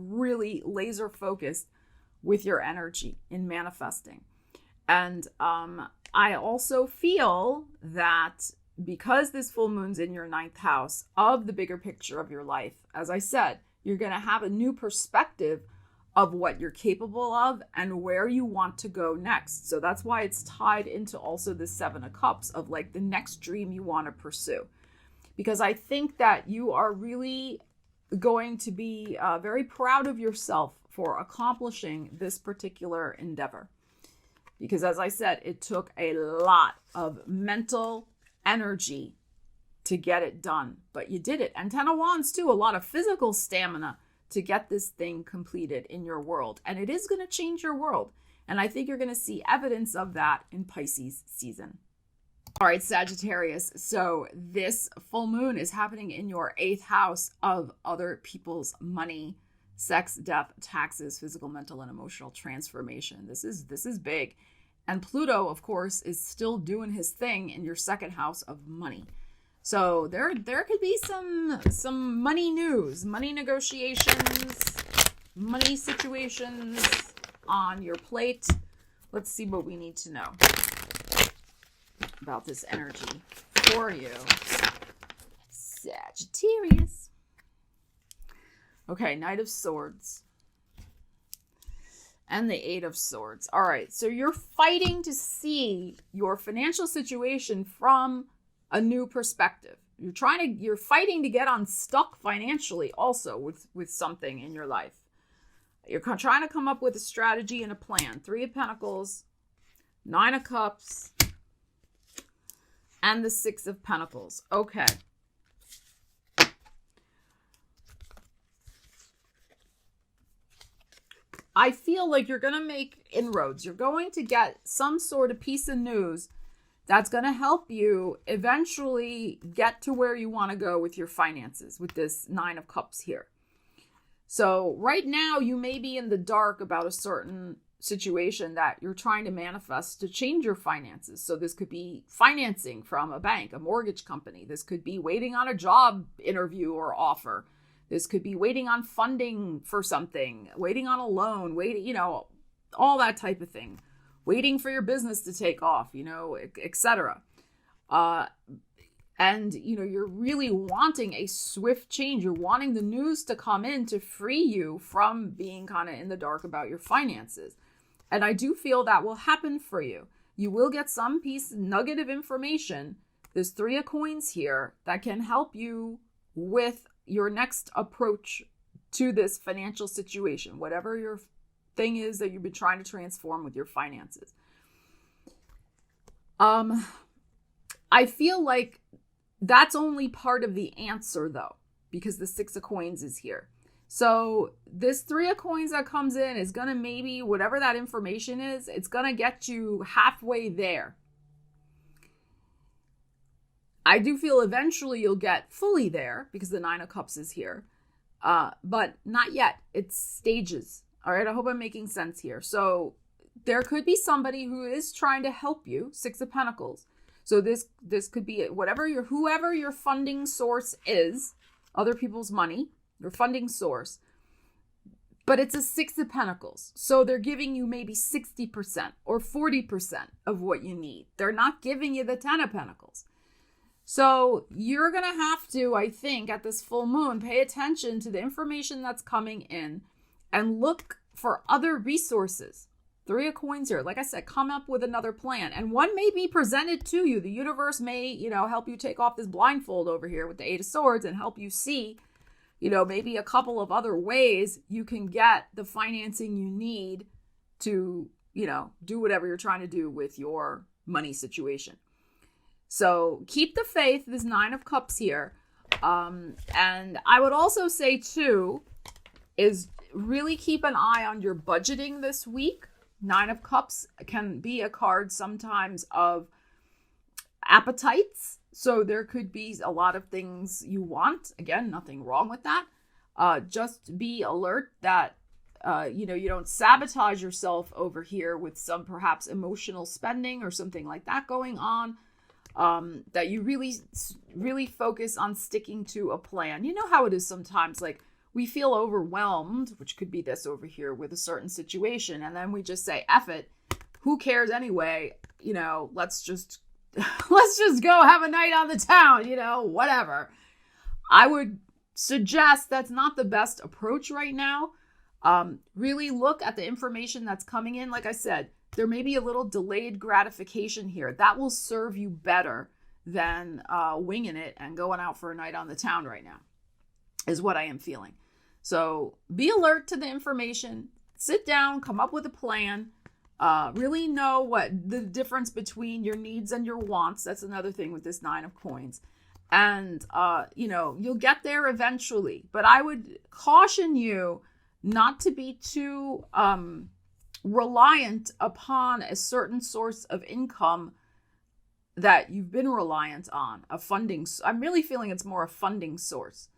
Speaker 1: really laser focused with your energy in manifesting. And I also feel that because this full moon's in your 9th house of the bigger picture of your life, as I said, you're going to have a new perspective of what you're capable of and where you want to go next. So that's why it's tied into also the Seven of Cups of like the next dream you want to pursue. Because I think that you are really going to be very proud of yourself for accomplishing this particular endeavor. Because as I said, it took a lot of mental energy to get it done, but you did it. And Ten of Wands too, a lot of physical stamina to get this thing completed in your world. And it is going to change your world. And I think you're going to see evidence of that in Pisces season. All right, Sagittarius. So this full moon is happening in your 8th house of other people's money, sex, death, taxes, physical, mental, and emotional transformation. This is big. And Pluto, of course, is still doing his thing in your 2nd house of money. So there could be some money news, money negotiations, money situations on your plate. Let's see what we need to know about this energy for you, Sagittarius. Okay, Knight of Swords and the 8 of Swords. All right, so you're fighting to see your financial situation from a new perspective. You're fighting to get unstuck financially also with something in your life. You're trying to come up with a strategy and a plan. 3 of Pentacles, 9 of Cups, and the 6 of Pentacles. Okay. I feel like you're going to make inroads. You're going to get some sort of piece of news that's going to help you eventually get to where you want to go with your finances with this 9 of Cups here. So right now you may be in the dark about a certain situation that you're trying to manifest to change your finances. So this could be financing from a bank, a mortgage company. This could be waiting on a job interview or offer. This could be waiting on funding for something, waiting on a loan, all that type of thing. Waiting for your business to take off, etc. And, you're really wanting a swift change. You're wanting the news to come in to free you from being kind of in the dark about your finances. And I do feel that will happen for you. You will get some nugget of information There's 3 of coins here that can help you with your next approach to this financial situation, whatever your thing is that you've been trying to transform with your finances. I feel like that's only part of the answer though, because the 6 of coins is here. So this 3 of coins that comes in is going to maybe, whatever that information is, it's going to get you halfway there. I do feel eventually you'll get fully there because the 9 of Cups is here, but not yet. It's stages. All right. I hope I'm making sense here. So there could be somebody who is trying to help you, 6 of Pentacles. So this could be whoever your funding source is, other people's money, your funding source, but it's a 6 of Pentacles. So they're giving you maybe 60% or 40% of what you need. They're not giving you the 10 of Pentacles. So you're going to have to, I think, at this full moon, pay attention to the information that's coming in and look for other resources. 3 of coins here. Like I said, come up with another plan. And one may be presented to you. The universe may, help you take off this blindfold over here with the 8 of Swords and help you see, maybe a couple of other ways you can get the financing you need to, do whatever you're trying to do with your money situation. So keep the faith, this 9 of Cups here. And I would also say too, is really keep an eye on your budgeting this week. 9 of Cups can be a card sometimes of appetites. So there could be a lot of things you want. Again, nothing wrong with that. Just be alert that, you don't sabotage yourself over here with some perhaps emotional spending or something like that going on. That you really focus on sticking to a plan. You know how it is sometimes, like we feel overwhelmed, which could be this over here with a certain situation. And then we just say, F it, who cares anyway? Let's just go have a night on the town, whatever. I would suggest that's not the best approach right now. Really look at the information that's coming in. Like I said, there may be a little delayed gratification here. That will serve you better than winging it and going out for a night on the town right now, is what I am feeling. So be alert to the information. Sit down, come up with a plan. Really know what the difference between your needs and your wants. That's another thing with this 9 of coins. And, you'll get there eventually. But I would caution you not to be too reliant upon a certain source of income that you've been reliant on, a funding. I'm really feeling it's more a funding source.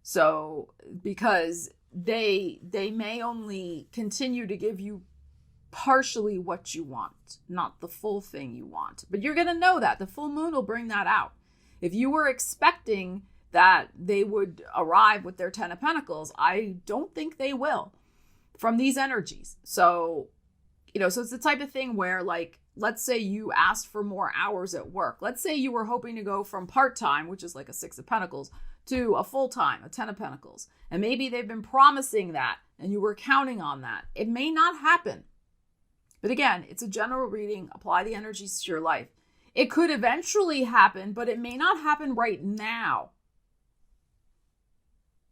Speaker 1: So because they may only continue to give you partially what you want, not the full thing you want. But you're going to know that. The full moon will bring that out. If you were expecting that they would arrive with their 10 of Pentacles, I don't think they will from these energies. So, so it's the type of thing where, like, let's say you asked for more hours at work. Let's say you were hoping to go from part-time, which is like a 6 of Pentacles, to a full-time, a 10 of Pentacles. And maybe they've been promising that and you were counting on that. It may not happen. But again, it's a general reading. Apply the energies to your life. It could eventually happen, but it may not happen right now.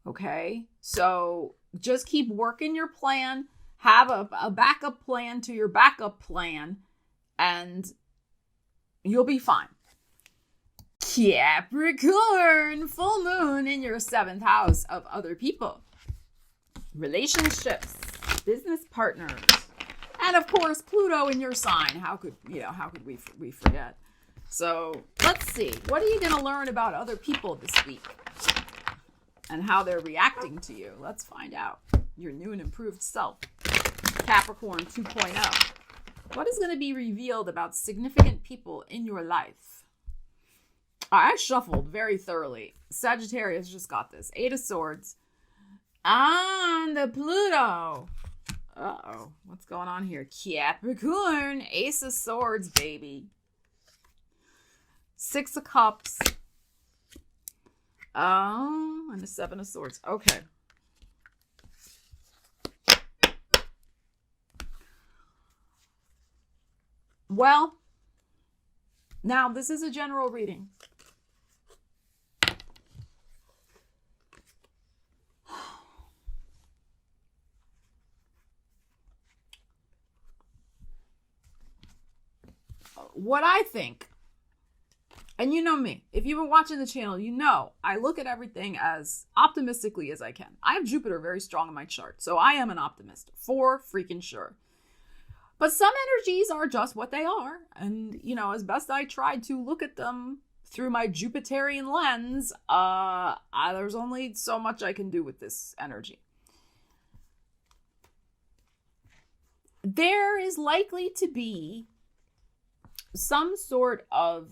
Speaker 1: Okay? So just keep working your plan. Have a backup plan to your backup plan, and you'll be fine. Capricorn, full moon in your 7th house of other people. Relationships, business partners, and of course, Pluto in your sign. How could we forget? So let's see. What are you going to learn about other people this week and how they're reacting to you? Let's find out. Your new and improved self. Capricorn 2.0. What is going to be revealed about significant people in your life? I shuffled very thoroughly. Sagittarius just got this. 8 of Swords. And the Pluto. Uh-oh. What's going on here? Capricorn. Ace of Swords, baby. 6 of Cups. Oh, and the 7 of Swords. Okay. Well, now this is a general reading. what I think, and you know me, if you've been watching the channel, you know I look at everything as optimistically as I can. I have Jupiter very strong in my chart, so I am an optimist for freaking sure. But some energies are just what they are. And, you know, as best I tried to look at them through my Jupiterian lens, there's only so much I can do with this energy. There is likely to be some sort of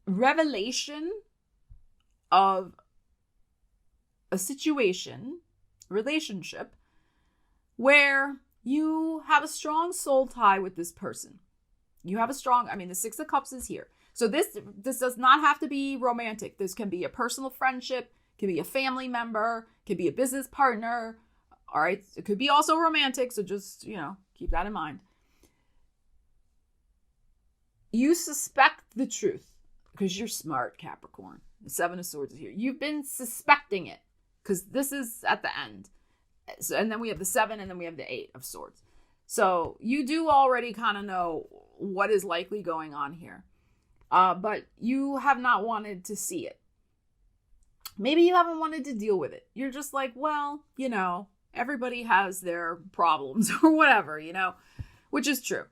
Speaker 1: revelation of a situation, relationship, where you have a strong soul tie with this person. You have a strong, the Six of Cups is here. So this does not have to be romantic. This can be a personal friendship, can be a family member, can be a business partner. All right. It could be also romantic. So just, keep that in mind. You suspect the truth because you're smart, Capricorn. The Seven of Swords is here. You've been suspecting it because this is at the end. So, and then we have the 7 and then we have the 8 of Swords. So you do already kind of know what is likely going on here. But you have not wanted to see it. Maybe you haven't wanted to deal with it. You're just like, well, everybody has their problems or whatever, which is true.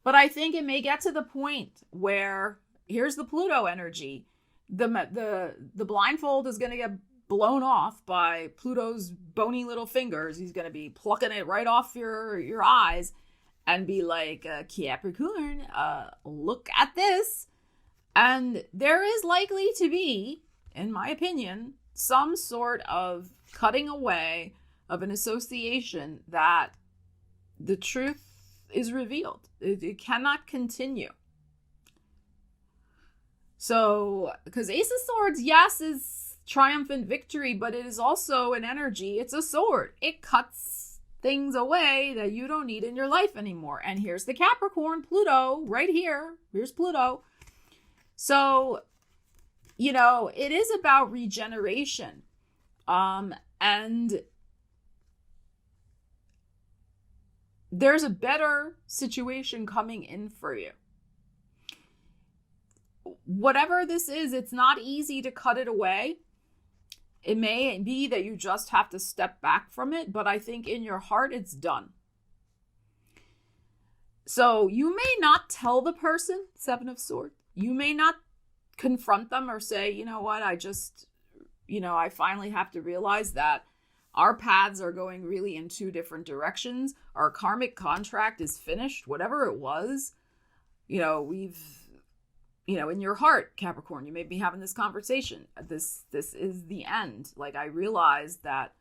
Speaker 1: But I think it may get to the point where here's the Pluto energy. The blindfold is going to get blown off by Pluto's bony little fingers. He's going to be plucking it right off your eyes and be like, Capricorn, look at this. And there is likely to be, in my opinion, some sort of cutting away of an association that the truth is revealed. It cannot continue. So, because Ace of Swords, yes, is triumphant victory, but it is also an energy. It's a sword. It cuts things away that you don't need in your life anymore. And here's the Capricorn, Pluto, right here. Here's Pluto. So, it is about regeneration. And there's a better situation coming in for you. Whatever this is, it's not easy to cut it away. It may be that you just have to step back from it, but I think in your heart, it's done. So you may not tell the person, 7 of Swords. You may not confront them or say, you know what, I finally have to realize that our paths are going really in two different directions. Our karmic contract is finished, whatever it was. In your heart, Capricorn, you may be having this conversation. This is the end. Like, I realized that,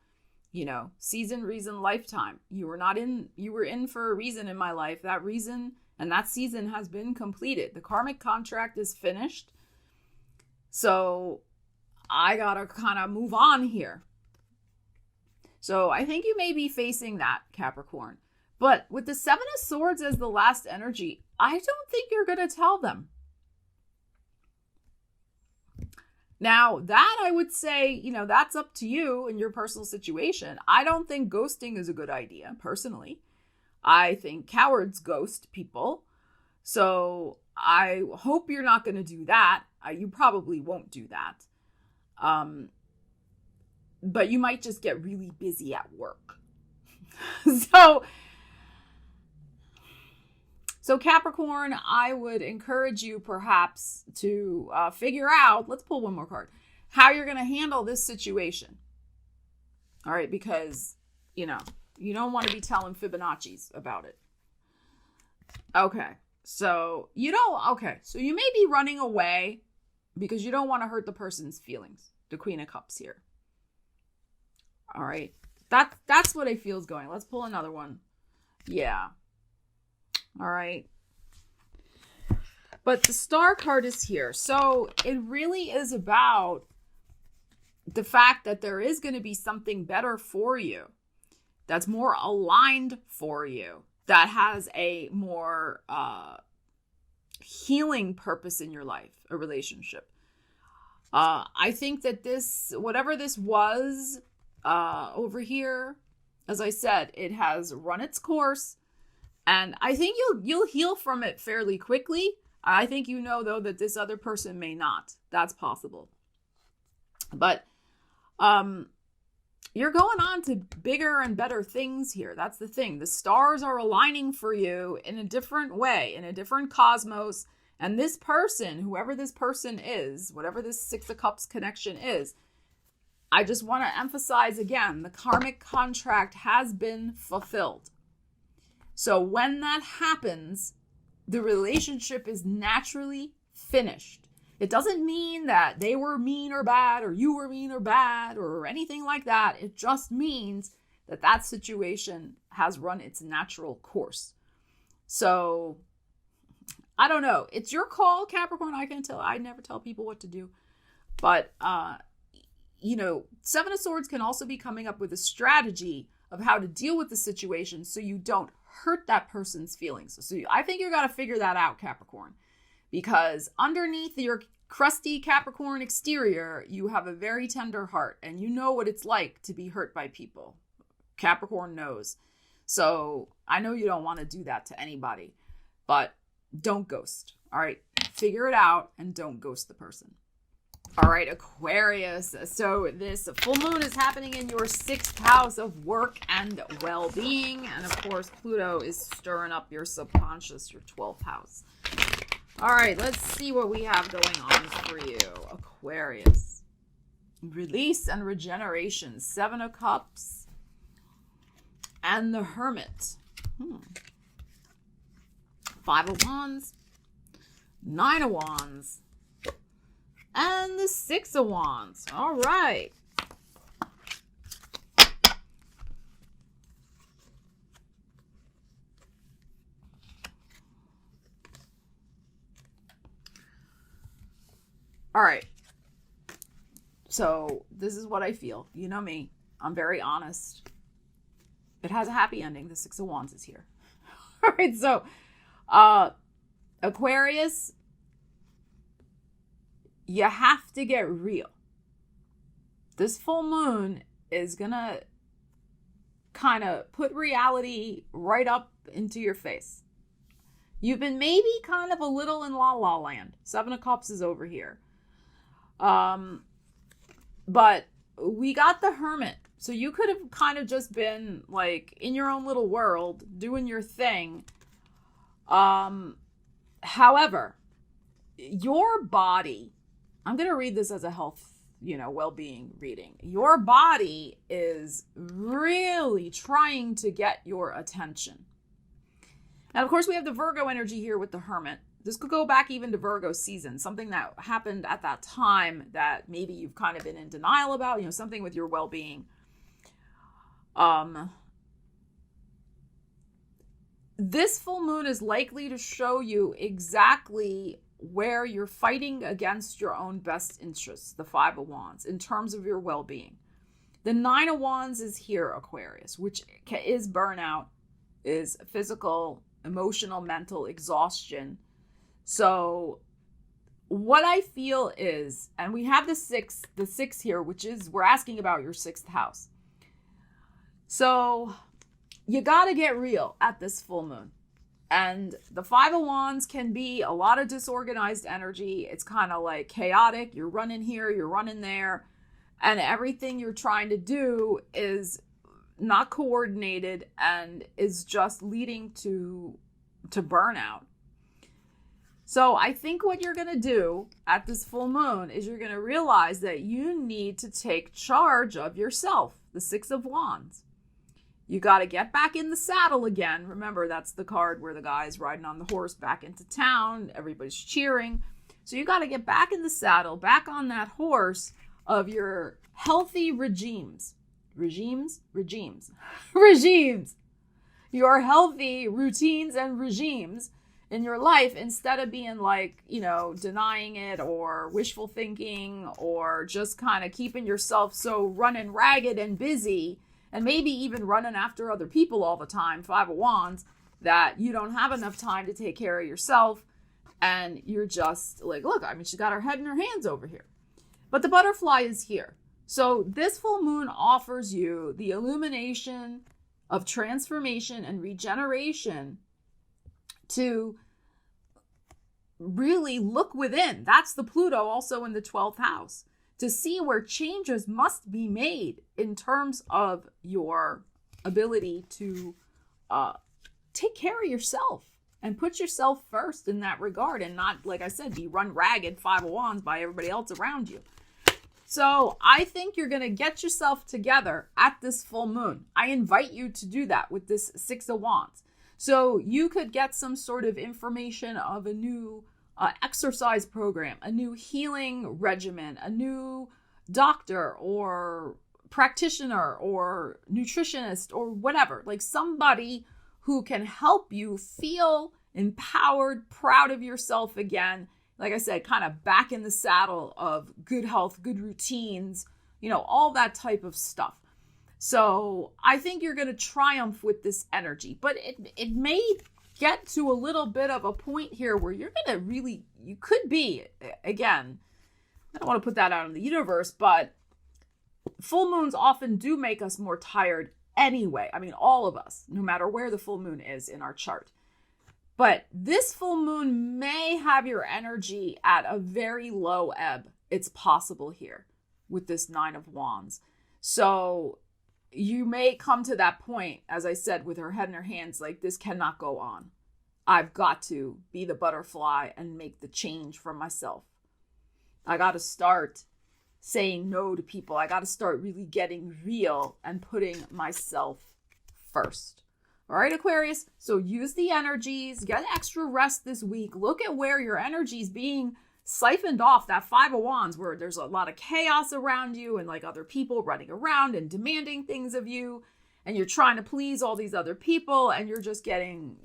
Speaker 1: season, reason, lifetime. You were in for a reason in my life. That reason and that season has been completed. The karmic contract is finished. So I gotta kind of move on here. So I think you may be facing that, Capricorn. But with the 7 of Swords as the last energy, I don't think you're going to tell them. Now, that I would say, that's up to you and your personal situation. I don't think ghosting is a good idea, personally. I think cowards ghost people. So I hope you're not going to do that. You probably won't do that. But you might just get really busy at work. So Capricorn, I would encourage you perhaps to figure out, let's pull one more card, how you're going to handle this situation. All right, because, you don't want to be telling Fibonacci's about it. Okay, so so you may be running away because you don't want to hurt the person's feelings. The Queen of Cups here. All right, that's what I feel is going. Let's pull another one. Yeah. All right. But the Star card is here. So it really is about the fact that there is going to be something better for you, that's more aligned for you, that has a more healing purpose in your life, a relationship. I think that whatever this was over here, as I said, it has run its course. And I think you'll heal from it fairly quickly. I think you know, though, that this other person may not. That's possible. But you're going on to bigger and better things here. That's the thing. The stars are aligning for you in a different way, in a different cosmos. And this person, whoever this person is, whatever this Six of Cups connection is, I just want to emphasize again, the karmic contract has been fulfilled. So when that happens, the relationship is naturally finished. It doesn't mean that they were mean or bad, or you were mean or bad, or anything like that. It just means that that situation has run its natural course. So I don't know. It's your call, Capricorn. I never tell people what to do. But, Seven of Swords can also be coming up with a strategy of how to deal with the situation so you don't hurt that person's feelings. So I think you got to figure that out, Capricorn, because underneath your crusty Capricorn exterior, you have a very tender heart, and you know what it's like to be hurt by people. Capricorn knows. So I know you don't want to do that to anybody, but don't ghost. All right. Figure it out and don't ghost the person. All right, Aquarius. So this full moon is happening in your 6th house of work and well-being. And of course, Pluto is stirring up your subconscious, your 12th house. All right, let's see what we have going on for you, Aquarius. Release and regeneration. 7 of Cups and the Hermit. 5 of Wands. 9 of Wands. And the 6 of Wands. All right. All right. So this is what I feel. You know me. I'm very honest. It has a happy ending. The 6 of Wands is here. All right. So, Aquarius, you have to get real. This full moon is going to kind of put reality right up into your face. You've been maybe kind of a little in la la land. 7 of Cups is over here. But we got the Hermit. So you could have kind of just been like in your own little world doing your thing. However, your body, I'm going to read this as a health, well-being reading. Your body is really trying to get your attention. Now, of course, we have the Virgo energy here with the Hermit. This could go back even to Virgo season, something that happened at that time that maybe you've kind of been in denial about, something with your well-being. This full moon is likely to show you exactly where you're fighting against your own best interests, the 5 of Wands, in terms of your well-being. The 9 of Wands is here, Aquarius, which is burnout, is physical, emotional, mental exhaustion. So what I feel is, and we have the six here, which is, we're asking about your 6th house. So you got to get real at this full moon. And the 5 of Wands can be a lot of disorganized energy. It's kind of like chaotic. You're running here, you're running there. And everything you're trying to do is not coordinated and is just leading to burnout. So I think what you're going to do at this full moon is you're going to realize that you need to take charge of yourself, the 6 of Wands. You got to get back in the saddle again. Remember, that's the card where the guy's riding on the horse back into town. Everybody's cheering. So you got to get back in the saddle, back on that horse of your healthy regimes. Regimes? Your healthy routines and regimes in your life, instead of being like, denying it or wishful thinking or just kind of keeping yourself so running ragged and busy and maybe even running after other people all the time, 5 of Wands, that you don't have enough time to take care of yourself. And you're just like, look, she's got her head in her hands over here. But the butterfly is here. So this full moon offers you the illumination of transformation and regeneration to really look within. That's the Pluto also in the 12th house, to see where changes must be made in terms of your ability to take care of yourself and put yourself first in that regard, and not, like I said, be run ragged 5 of Wands by everybody else around you. So I think you're going to get yourself together at this full moon. I invite you to do that with this 6 of Wands. So you could get some sort of information of a new exercise program, a new healing regimen, a new doctor or practitioner or nutritionist or whatever, like somebody who can help you feel empowered, proud of yourself again. Like I said, kind of back in the saddle of good health, good routines, all that type of stuff. So I think you're going to triumph with this energy, but it may get to a little bit of a point here where you're going to really, you could be, again, I don't want to put that out in the universe, but full moons often do make us more tired anyway. I mean, all of us, no matter where the full moon is in our chart. But this full moon may have your energy at a very low ebb. It's possible here with this 9 of Wands. So you may come to that point, as I said, with her head in her hands, like, this cannot go on. I've got to be the butterfly and make the change for myself. I got to start saying no to people. I got to start really getting real and putting myself first. All right, Aquarius. So use the energies, get extra rest this week. Look at where your energy is being siphoned off. That 5 of Wands, where there's a lot of chaos around you and like other people running around and demanding things of you. And you're trying to please all these other people and you're just getting,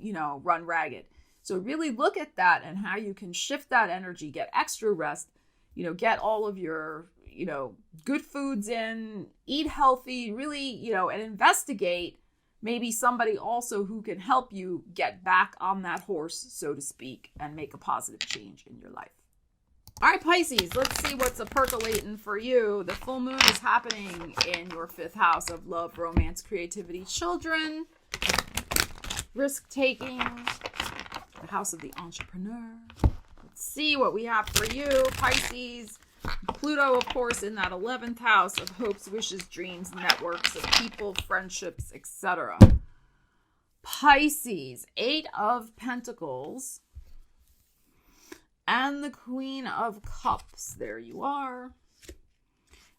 Speaker 1: run ragged. So really look at that and how you can shift that energy, get extra rest, get all of your, good foods in, eat healthy, really, and investigate maybe somebody also who can help you get back on that horse, so to speak, and make a positive change in your life. All right, Pisces, let's see what's percolating for you. The full moon is happening in your 5th house of love, romance, creativity, children, risk-taking, the house of the entrepreneur. Let's see what we have for you, Pisces. Pluto, of course, in that 11th house of hopes, wishes, dreams, networks of people, friendships, etc. Pisces, 8 of Pentacles and the Queen of Cups. There you are.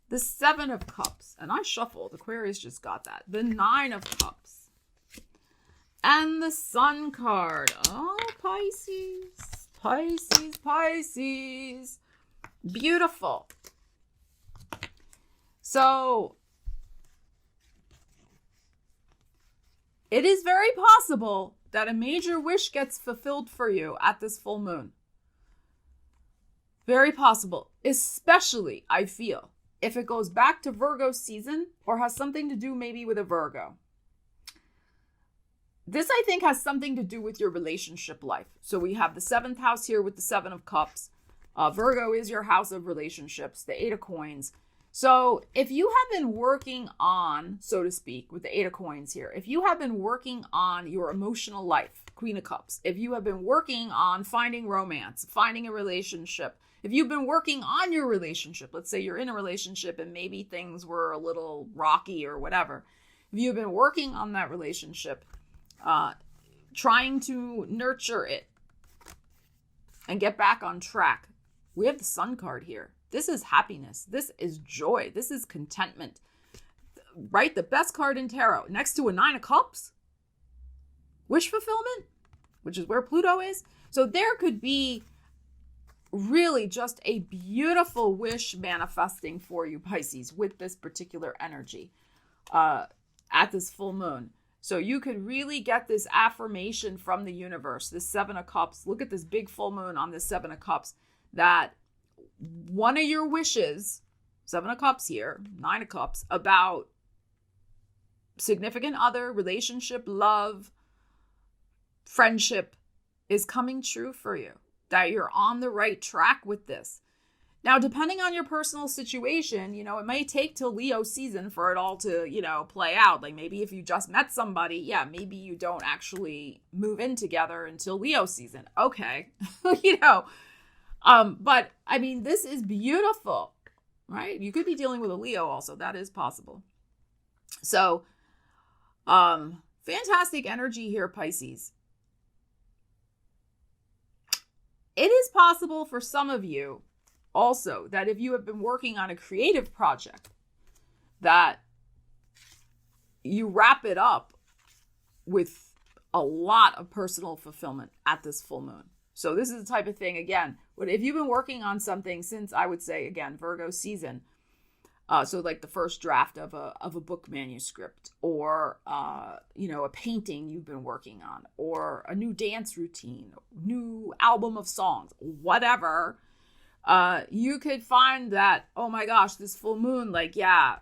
Speaker 1: The 7 of Cups. And I shuffled. Aquarius just got that. The 9 of Cups. And the Sun card. Oh, Pisces. Pisces, Pisces. Beautiful. So it is very possible that a major wish gets fulfilled for you at this full moon. Very possible, especially, I feel, if it goes back to Virgo season or has something to do maybe with a Virgo. This, I think, has something to do with your relationship life. So we have the 7th house here with the 7 of Cups. Virgo is your house of relationships, the 8 of Coins. So if you have been working on, so to speak, with the 8 of Coins here, if you have been working on your emotional life, Queen of Cups, if you have been working on finding romance, finding a relationship, if you've been working on your relationship, let's say you're in a relationship and maybe things were a little rocky or whatever. If you've been working on that relationship, trying to nurture it and get back on track, we have the Sun card here. This is happiness. This is joy. This is contentment. Right? The best card in tarot. Next to a 9 of Cups. Wish fulfillment, which is where Pluto is. So there could be really just a beautiful wish manifesting for you, Pisces, with this particular energy at this full moon. So you could really get this affirmation from the universe, this 7 of Cups. Look at this big full moon on this 7 of Cups, that one of your wishes, 7 of Cups here, 9 of Cups, about significant other, relationship, love, friendship, is coming true for you. That you're on the right track with this. Now, depending on your personal situation, you know, it may take till Leo season for it all to, you know, play out. Like maybe if you just met somebody, yeah, maybe you don't actually move in together until Leo season. Okay. You know, but I mean, this is beautiful, right? You could be dealing with a Leo also. That is possible. So, fantastic energy here, Pisces. It is possible for some of you also that if you have been working on a creative project, that you wrap it up with a lot of personal fulfillment at this full moon. So this is the type of thing, again, if you've been working on something since, I would say, again, Virgo season, so like the first draft of a book manuscript, or, you know, a painting you've been working on, or a new dance routine, new album of songs, whatever, you could find that, oh my gosh, this full moon, like, yeah,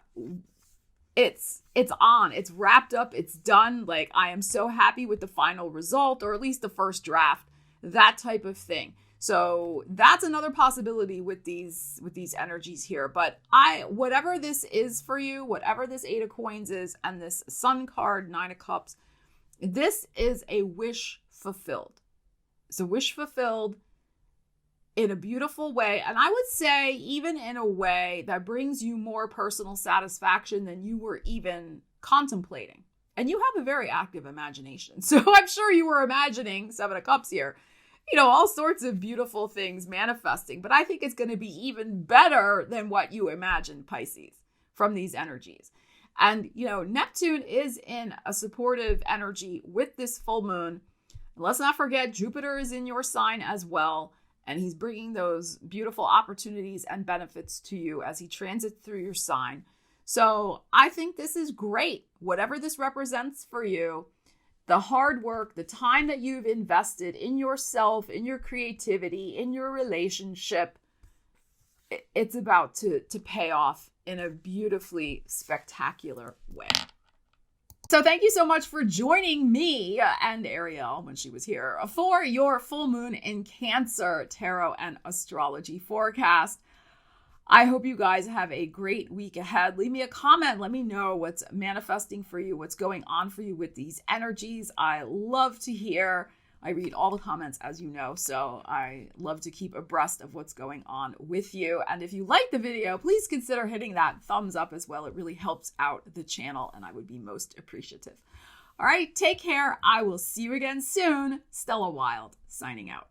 Speaker 1: it's on, it's wrapped up, it's done. Like, I am so happy with the final result, or at least the first draft, that type of thing. So that's another possibility with these energies here. But whatever this is for you, whatever this 8 of coins is, and this Sun card, 9 of cups, this is a wish fulfilled. It's a wish fulfilled in a beautiful way. And I would say even in a way that brings you more personal satisfaction than you were even contemplating. And you have a very active imagination. So I'm sure you were imagining 7 of cups here, you know, all sorts of beautiful things manifesting. But I think it's going to be even better than what you imagined, Pisces, from these energies. And, you know, Neptune is in a supportive energy with this full moon. And let's not forget, Jupiter is in your sign as well. And he's bringing those beautiful opportunities and benefits to you as he transits through your sign. So I think this is great. Whatever this represents for you, the hard work, the time that you've invested in yourself, in your creativity, in your relationship, it's about to pay off in a beautifully spectacular way. So thank you so much for joining me and Ariel when she was here for your full moon in Cancer tarot and astrology forecast. I hope you guys have a great week ahead. Leave me a comment. Let me know what's manifesting for you, what's going on for you with these energies. I love to hear. I read all the comments, as you know, so I love to keep abreast of what's going on with you. And if you like the video, please consider hitting that thumbs up as well. It really helps out the channel, and I would be most appreciative. All right, take care. I will see you again soon. Stella Wilde, signing out.